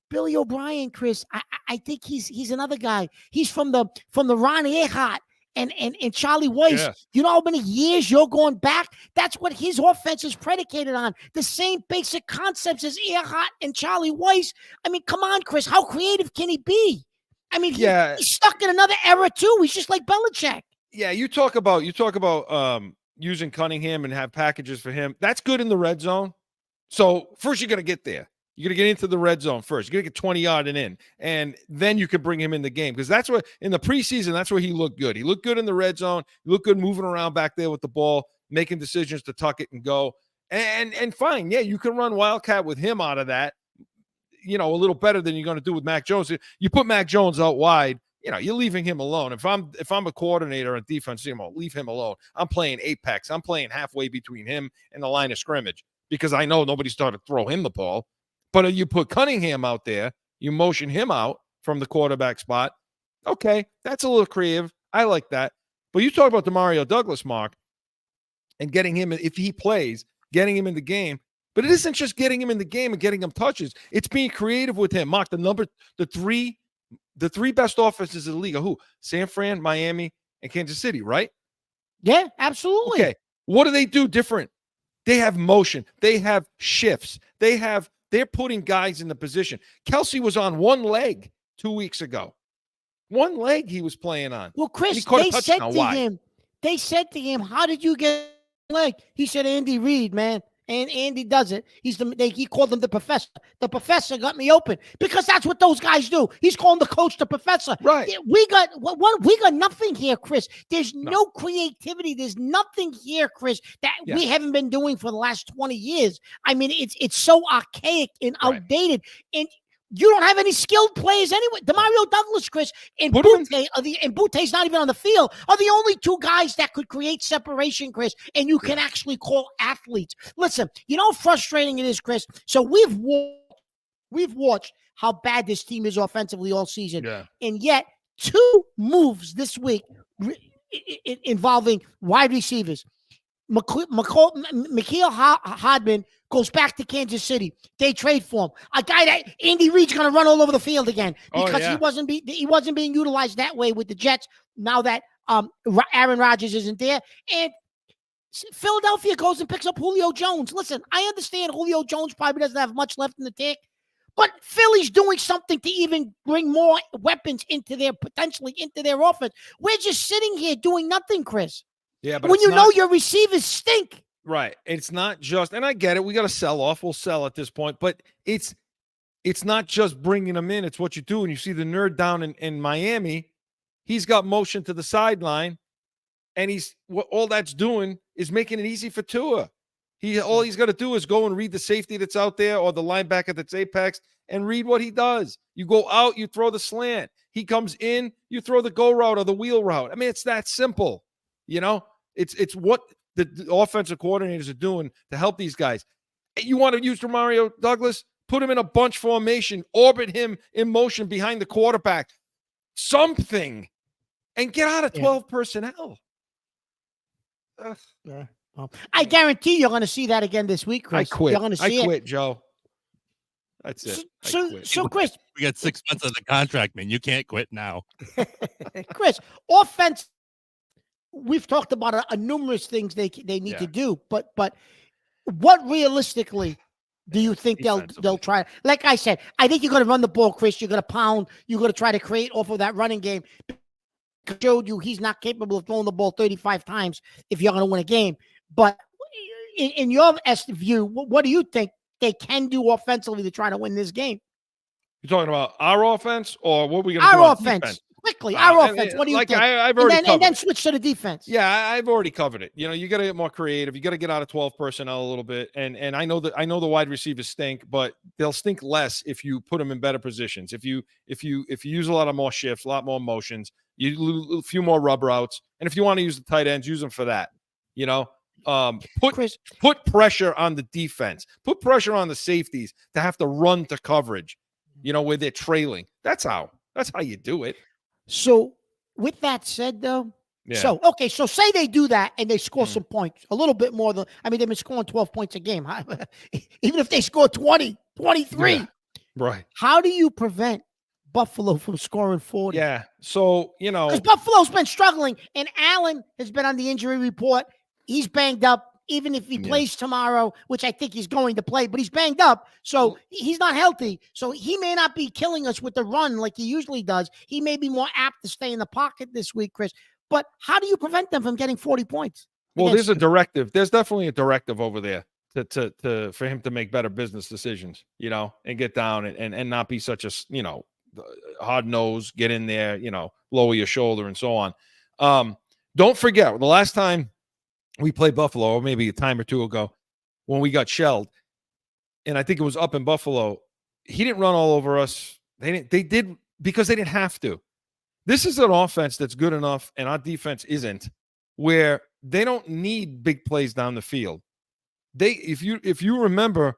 Billy O'Brien, Chris, I think he's another guy. He's from the Ron Earhart and Charlie Weiss. Yeah. You know how many years you're going back? That's what his offense is predicated on. The same basic concepts as Earhart and Charlie Weiss. I mean, come on, Chris. How creative can he be? I mean, he's stuck in another era too. He's just like Belichick. Yeah, you talk about using Cunningham and have packages for him. That's good in the red zone. So first you're going to get there. You're going to get into the red zone first. You're going to get 20-yard and in, and then you can bring him in the game because that's what in the preseason, that's where he looked good. He looked good in the red zone. He looked good moving around back there with the ball, making decisions to tuck it and go. And fine, you can run wildcat with him out of that, a little better than you're going to do with Mac Jones. You put Mac Jones out wide, you're leaving him alone. If I'm a coordinator on defense, leave him alone. I'm playing apex. I'm playing halfway between him and the line of scrimmage because I know nobody's starting to throw him the ball. But if you put Cunningham out there, you motion him out from the quarterback spot. Okay, that's a little creative. I like that. But you talk about DeMario Douglas, Mark, and getting him, if he plays, getting him in the game. But it isn't just getting him in the game and getting him touches. It's being creative with him. Mark, the three best offenses in the league are who? San Fran, Miami, and Kansas City, right? Yeah, absolutely. Okay, what do they do different? They have motion. They have shifts. They're putting guys in the position. Kelsey was on one leg 2 weeks ago. One leg he was playing on. Well, Chris, they said to him, how did you get a leg? He said, Andy Reid, man. And Andy does it. He called him the professor. The professor got me open because that's what those guys do. He's calling the coach the professor. Right. We got nothing here, Chris. There's no creativity. There's nothing here, Chris, that we haven't been doing for the last 20 years. I mean, it's so archaic and outdated. And you don't have any skilled players anyway. DeMario Douglas, Chris, and Butte's not even on the field, are the only 2 guys that could create separation, Chris, and you can actually call athletes. Listen, you know how frustrating it is, Chris? So we've watched how bad this team is offensively all season. Yeah. And yet 2 moves this week involving wide receivers. Mikael Hardman goes back to Kansas City. They trade for him. A guy that Andy Reid's going to run all over the field again because he wasn't being utilized that way with the Jets now that Aaron Rodgers isn't there. And Philadelphia goes and picks up Julio Jones. Listen, I understand Julio Jones probably doesn't have much left in the tank, but Philly's doing something to even bring more weapons potentially into their offense. We're just sitting here doing nothing, Chris. Yeah, but when you know your receivers stink. Right. It's not just, and I get it. We got to sell off. We'll sell at this point, but it's not just bringing them in. It's what you do. And you see the nerd down in Miami, he's got motion to the sideline, and all that's doing is making it easy for Tua. All he's got to do is go and read the safety that's out there or the linebacker that's apex and read what he does. You go out, you throw the slant. He comes in, you throw the go route or the wheel route. I mean, it's that simple. It's what the offensive coordinators are doing to help these guys. You want to use DeMario Douglas? Put him in a bunch formation, orbit him in motion behind the quarterback, something, and get out of 12 personnel. Yeah. Well, I guarantee you're going to see that again this week, Chris. I quit. You're going to see I quit, Joe. That's it. I So, quit. so Chris, We got 6 months of the contract, man. You can't quit now. Chris, offense. We've talked about a numerous things they need to do, but what realistically do you think they'll Defensively. try? Like I said, I think you're going to run the ball, Chris. You're going to pound. You're going to try to create off of that running game. Showed you he's not capable of throwing the ball 35 times if you're going to win a game. But in your view, what do you think they can do offensively to try to win this game? You're talking about our offense or what we're going to do Our on offense. defense? Our I offense. mean, What do you like think? I've already covered and then it. switch to the defense. Yeah, I've already covered it. You got to get more creative. You got to get out of 12 personnel a little bit. And I know the wide receivers stink, but they'll stink less if you put them in better positions. If you use a lot of more shifts, a lot more motions, you lose a few more rub routes, and if you want to use the tight ends, use them for that. Put pressure on the defense. Put pressure on the safeties to have to run to coverage. Where they're trailing. That's how you do it. So, with that said, though, so say they do that and they score some points, a little bit more than, they've been scoring 12 points a game. Even if they score 20, 23. Yeah, right. How do you prevent Buffalo from scoring 40? Yeah. So, because Buffalo's been struggling and Allen has been on the injury report. He's banged up. Even if he plays tomorrow, which I think he's going to play, but he's banged up. So he's not healthy. So he may not be killing us with the run like he usually does. He may be more apt to stay in the pocket this week, Chris. But how do you prevent them from getting 40 points? Well, there's a directive. There's definitely a directive over there for him to make better business decisions, and get down and not be such a, hard nose, get in there, lower your shoulder and so on. Don't forget the last time we played Buffalo, or maybe a time or two ago, when we got shelled, and I think it was up in Buffalo. He didn't run all over us. They did because they didn't have to. This is an offense that's good enough, and our defense isn't, where they don't need big plays down the field. If you remember,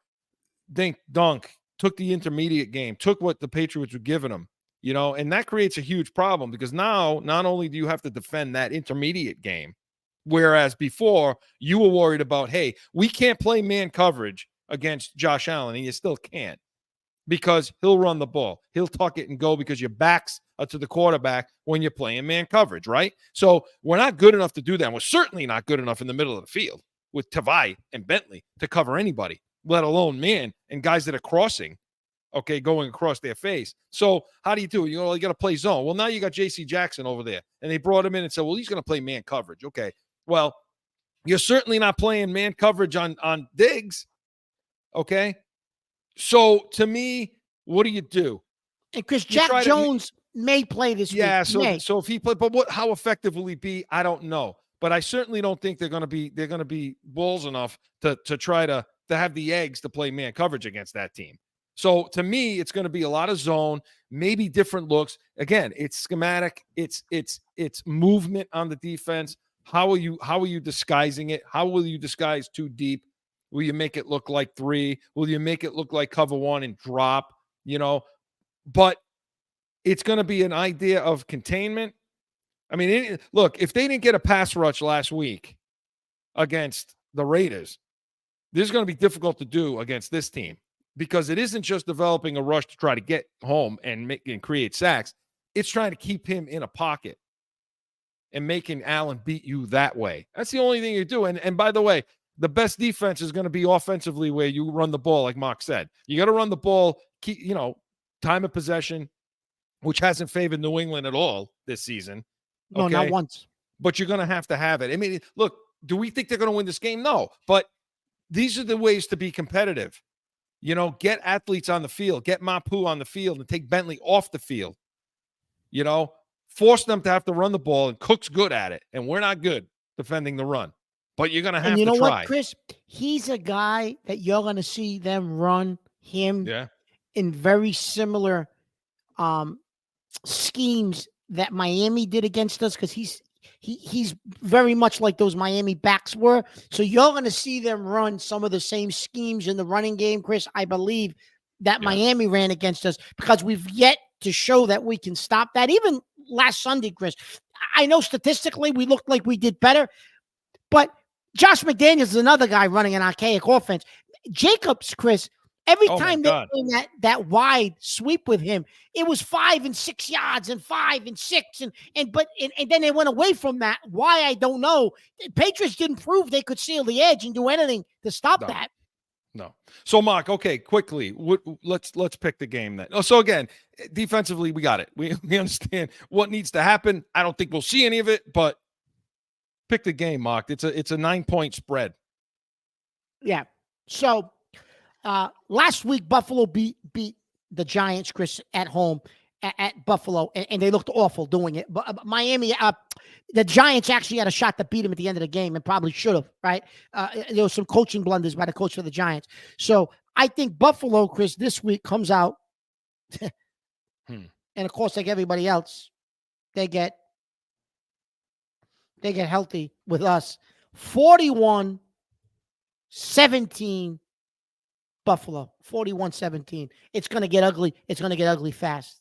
Dunk took the intermediate game, took what the Patriots were giving him, and that creates a huge problem because now not only do you have to defend that intermediate game, whereas before you were worried about, hey, we can't play man coverage against Josh Allen, and you still can't because he'll run the ball. He'll tuck it and go because your backs are to the quarterback when you're playing man coverage, right? So we're not good enough to do that. We're certainly not good enough in the middle of the field with Tavai and Bentley to cover anybody, let alone man and guys that are crossing, going across their face. So how do you do it? You got to play zone. Well, now you got J.C. Jackson over there, and they brought him in and said, well, he's going to play man coverage. Okay. Well, you're certainly not playing man coverage on Diggs, okay? So, to me, what do? And Chris, Jack Jones may play this week. Yeah, so if he play, but how effective will he be? I don't know. But I certainly don't think they're going to be balls enough to try to have the eggs to play man coverage against that team. So, to me, it's going to be a lot of zone, maybe different looks. Again, it's schematic. It's movement on the defense. How are you disguising it? How will you disguise too deep? Will you make it look like 3? Will you make it look like cover 1 and drop? But it's going to be an idea of containment. Look, if they didn't get a pass rush last week against the Raiders, this is going to be difficult to do against this team because it isn't just developing a rush to try to get home and create sacks. It's trying to keep him in a pocket and making Allen beat you that way. That's the only thing you do. And by the way, the best defense is going to be offensively where you run the ball, like Mark said. You got to run the ball, time of possession, which hasn't favored New England at all this season. No, not once. But you're going to have it. Look, do we think they're going to win this game? No. But these are the ways to be competitive. Get athletes on the field. Get Mapu on the field and take Bentley off the field. Force them to have to run the ball, and Cook's good at it, and we're not good defending the run. But you're going to have to try. You know what, Chris? He's a guy that you're going to see them run him in very similar schemes that Miami did against us because he's very much like those Miami backs were. So you're going to see them run some of the same schemes in the running game, Chris, I believe, that Miami ran against us because we've yet to show that we can stop that. Even last Sunday, Chris, I know statistically we looked like we did better, but Josh McDaniels is another guy running an archaic offense. Jacobs, Chris, Every Oh, my time they God. ran that wide sweep with him, it was 5 and 6 yards and 5 and 6 and then they went away from that. Why, I don't know. The Patriots didn't prove they could seal the edge and do anything to stop No. that. No. So, Mark, okay, quickly, let's pick the game then. Oh, so again, defensively, we got it. We understand what needs to happen. I don't think we'll see any of it, but pick the game, Mark. It's a 9-point spread. Yeah. So last week Buffalo beat the Giants, Chris, at home at Buffalo, and they looked awful doing it. But Miami, the Giants actually had a shot to beat them at the end of the game and probably should have, right? There was some coaching blunders by the coach for the Giants. So I think Buffalo, Chris, this week comes out, and of course, like everybody else, they get healthy with us. 41-17 Buffalo. 41-17. It's going to get ugly. It's going to get ugly fast.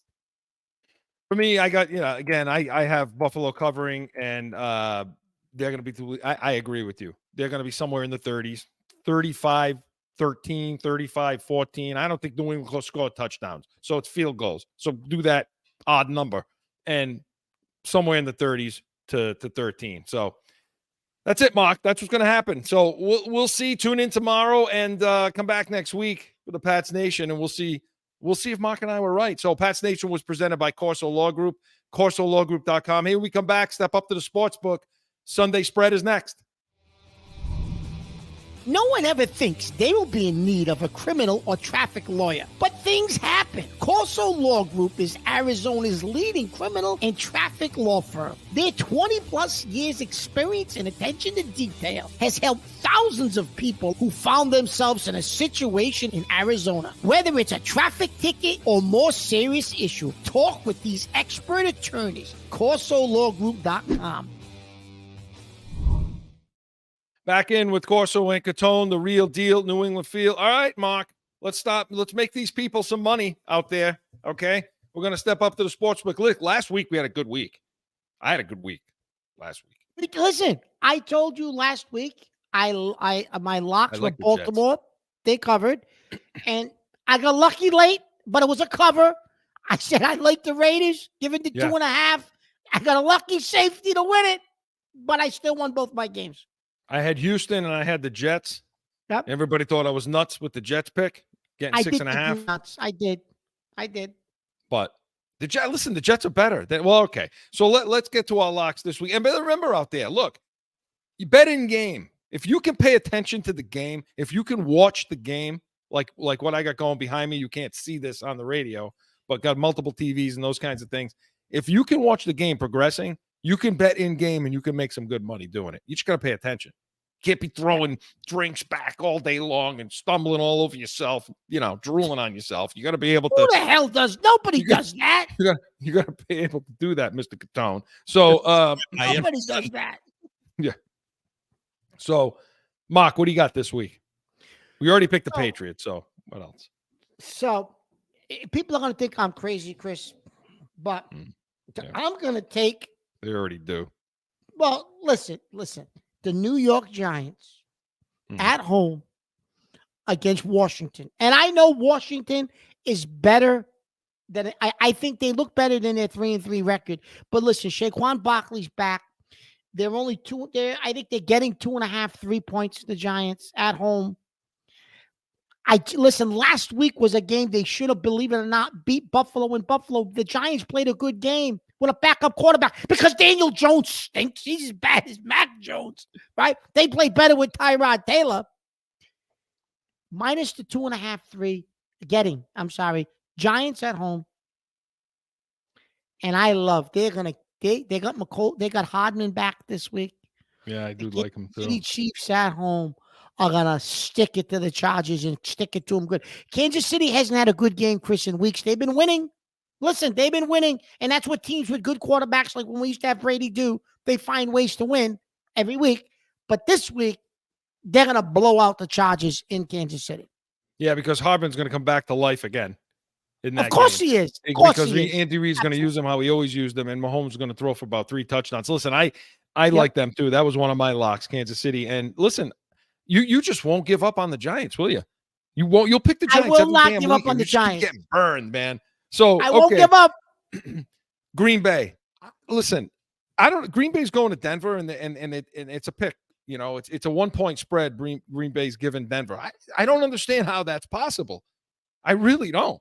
For me, I got, again, I have Buffalo covering, and they're going to be, I agree with you. They're going to be somewhere in the 30s, 35-13, 35-14. I don't think New England will score touchdowns. So it's field goals. So do that odd number, and somewhere in the 30s to 13. So that's it, Mark. That's what's going to happen. So we'll see. Tune in tomorrow and come back next week for the Pats Nation, and we'll see if Mark and I were right. So Pats Nation was presented by Corso Law Group, CorsoLawGroup.com. Here we come back. Step up to the sports book. Sunday spread is next. No one ever thinks they will be in need of a criminal or traffic lawyer, but things happen. Corso Law Group is Arizona's leading criminal and traffic law firm. Their 20-plus years experience and attention to detail has helped thousands of people who found themselves in a situation in Arizona. Whether it's a traffic ticket or more serious issue, talk with these expert attorneys. CorsoLawGroup.com. Back in with Corso and Catone, the real deal, New England feel. All right, Mark, let's stop. Let's make these people some money out there, okay? We're going to step up to the sportsbook. Look, last week we had a good week. I had a good week last week. Listen, I told you last week, my locks were like the Baltimore. They covered. And I got lucky late, but it was a cover. I said I'd like the Raiders, give it the 2.5. I got a lucky safety to win it, but I still won both my games. I had Houston and I had the Jets. Yep. Everybody thought I was nuts with the Jets pick, getting 6.5. Nuts. I did. But the Jets are better. Okay. So let's get to our locks this week. And remember out there, look, you bet in game. If you can pay attention to the game, if you can watch the game, like what I got going behind me, you can't see this on the radio, but got multiple TVs and those kinds of things. If you can watch the game progressing, you can bet in game and you can make some good money doing it. You just got to pay attention. You can't be throwing drinks back all day long and stumbling all over yourself, drooling on yourself. You got to be able to. Who the hell does? Nobody does that. You got to be able to do that, Mr. Catone. So nobody does that. Yeah. So, Mark, what do you got this week? We already picked the Patriots. So what else? So people are going to think I'm crazy, Chris, but I'm going to take. They already do. Well, listen. The New York Giants at home against Washington. And I know Washington is better than I think they look better than their 3-3 record. But listen, Saquon Barkley's back. They're only I think they're getting 2.5, 3 points, the Giants at home. Listen, last week was a game they should have, believe it or not, beat Buffalo in Buffalo. The Giants played a good game with a backup quarterback because Daniel Jones stinks. He's as bad as Mac Jones, right? They play better with Tyrod Taylor. Minus the 2.5, 3. Giants at home. And I love, they got McColl, they got Hardman back this week. Yeah, I do like them too. The Chiefs at home are going to stick it to the Chargers and stick it to them good. Kansas City hasn't had a good game, Chris, in weeks. They've been winning. Listen, they've been winning, and that's what teams with good quarterbacks, like when we used to have Brady, do. They find ways to win every week. But this week, they're going to blow out the Chargers in Kansas City. Yeah, because Hardman's going to come back to life again. Of course he is. Because Andy Reid's going to use him how he always used him, and Mahomes is going to throw for about 3 touchdowns. Listen, I like them too. That was one of my locks, Kansas City. And listen, you just won't give up on the Giants, will you? You won't. You'll pick the I Giants. will every not damn give up week, on and the you just keep Giants. getting burned, man. So I won't okay. give up. Green Bay. Listen, I don't. Green Bay's going to Denver, and it's a pick. You know, it's a 1-point spread. Green Bay's given Denver. I don't understand how that's possible. I really don't.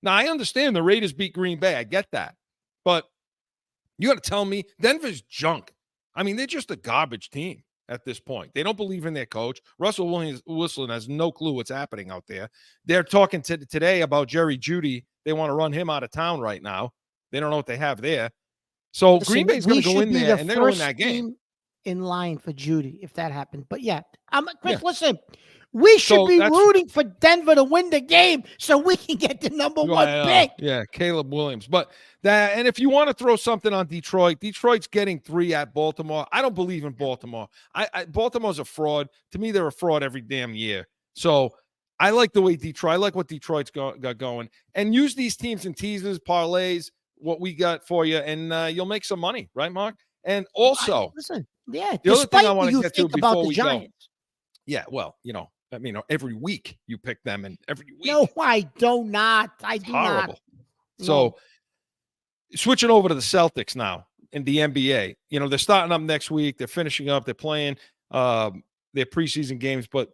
Now I understand the Raiders beat Green Bay. I get that, but you got to tell me Denver's junk. I mean, they're just a garbage team at this point. They don't believe in their coach. Russell Wilson has no clue what's happening out there. They're talking today about Jerry Jeudy. They want to run him out of town right now. They don't know what they have there. So Listen, Green Bay's going we to go should in be there the and they're going to win first that game. team in line for Judy if that happened. But yeah, Chris, Yeah. listen, we should So be that's- rooting for Denver to win the game so we can get the number one pick. Yeah, Caleb Williams. But that, and if you want to throw something on Detroit's getting 3 at Baltimore. I don't believe in Baltimore. Baltimore's a fraud. To me, they're a fraud every damn year. So I like the way I like what Detroit's got going. And use these teams in teasers, parlays, what we got for you, and you'll make some money, right, Mark? And also, Listen, yeah, the other thing I want want to to get to think about before the we go. Giants. Yeah, well, I mean, every week you pick them, and every week. No, I do not. I do Horrible. not. So switching over to the Celtics now in the NBA. They're starting up next week. They're finishing up. They're playing their preseason games, but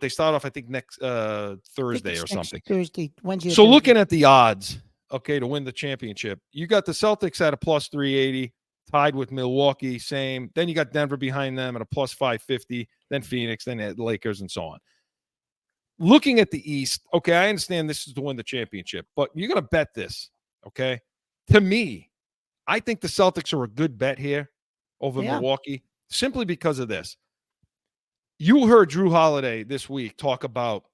they start off, I think, next Thursday or something. Thursday, Wednesday. So looking at the odds, okay, to win the championship, you got the Celtics at a plus 380, tied with Milwaukee, same. Then you got Denver behind them at a plus 550, then Phoenix, then the Lakers, and so on. Looking at the East, okay, I understand this is to win the championship, but you're going to bet this, okay? To me, I think the Celtics are a good bet here over Milwaukee simply because of this. You heard Drew Holiday this week talk about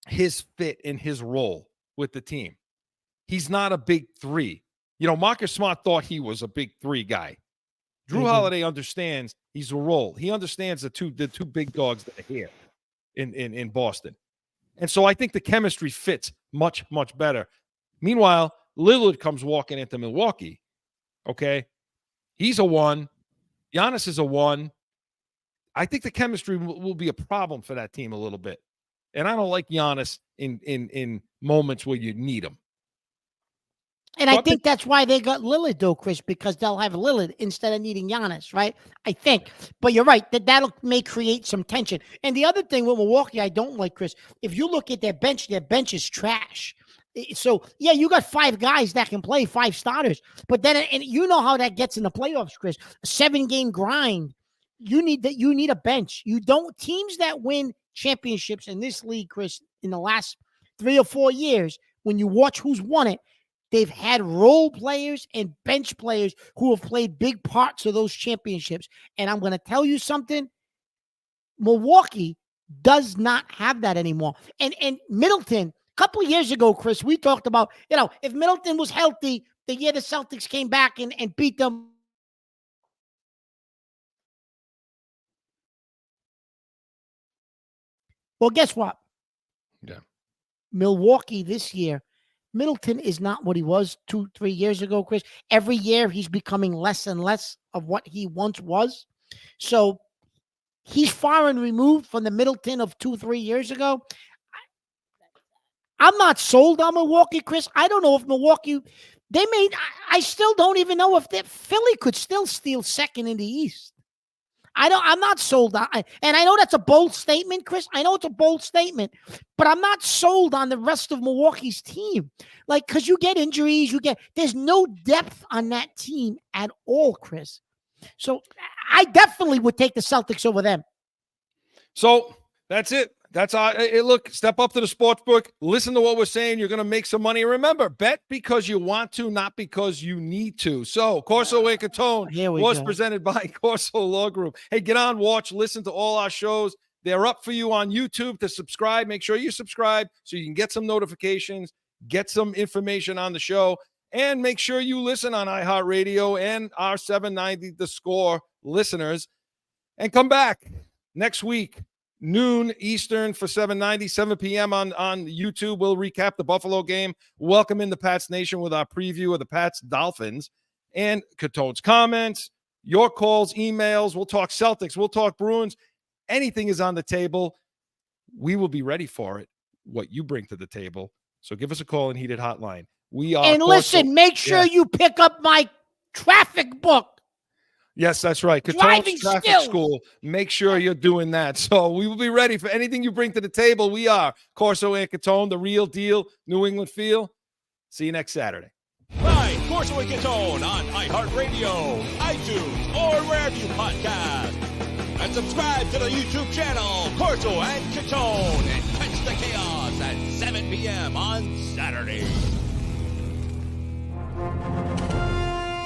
his fit in his role with the team. He's not a big 3. Marcus Smart thought he was a big 3 guy. Drew Holiday understands he's a role. He understands the two big dogs that are here in Boston. And so I think the chemistry fits much, much better. Meanwhile, Lillard comes walking into Milwaukee. Okay. He's a 1. Giannis is a 1. I think the chemistry will be a problem for that team a little bit. And I don't like Giannis in moments where you need him. And I think that's why they got Lillard, though, Chris, because they'll have Lillard instead of needing Giannis, right? I think. But you're right, may create some tension. And the other thing with Milwaukee I don't like, Chris, if you look at their bench is trash. So, yeah, you got 5 guys that can play, 5 starters. But then, and you know how that gets in the playoffs, Chris, a 7-game grind. You need a bench. You don't, teams that win championships in this league, Chris, in the last 3 or 4 years, when you watch who's won it, they've had role players and bench players who have played big parts of those championships. And I'm going to tell you something. Milwaukee does not have that anymore. And Middleton, a couple of years ago, Chris, we talked about, if Middleton was healthy, the year the Celtics came back and beat them. Well, guess what? Yeah. Milwaukee this year, Middleton is not what he was 2-3 years ago, Chris. Every year he's becoming less and less of what he once was. So he's far and removed from the Middleton of 2-3 years ago. I'm not sold on Milwaukee, Chris. I don't know if Milwaukee, I still don't even know if Philly could still steal second in the East. I'm not sold on, and I know that's a bold statement, Chris. I know it's a bold statement, but I'm not sold on the rest of Milwaukee's team. Because you get injuries, there's no depth on that team at all, Chris. So I definitely would take the Celtics over them. So that's it. That's look, step up to the sports book. Listen to what we're saying. You're going to make some money. Remember, bet because you want to, not because you need to. So Corso e Catone was presented by Corso Law Group. Hey, get on, watch, listen to all our shows. They're up for you on YouTube to subscribe. Make sure you subscribe so you can get some notifications, get some information on the show, and make sure you listen on iHeartRadio and our 790 The Score listeners. And come back next week. Noon Eastern for 790, 7 p.m. on YouTube. We'll recap the Buffalo game. Welcome in the Pats Nation with our preview of the Pats Dolphins and Catone's comments, your calls, emails. We'll talk Celtics. We'll talk Bruins. Anything is on the table. We will be ready for it. what you bring to the table. So give us a call and Heated Hotline. We are. And listen, make sure you pick up my traffic book. Yes, that's right. Driving Catone's Traffic skills. School. Make sure you're doing that. So we will be ready for anything you bring to the table. We are Corso and Catone, the real deal, New England feel. See you next Saturday. Find Corso and Catone on iHeartRadio, iTunes, or wherever you podcast. And subscribe to the YouTube channel, Corso and Catone, and catch the chaos at 7 p.m. on Saturday.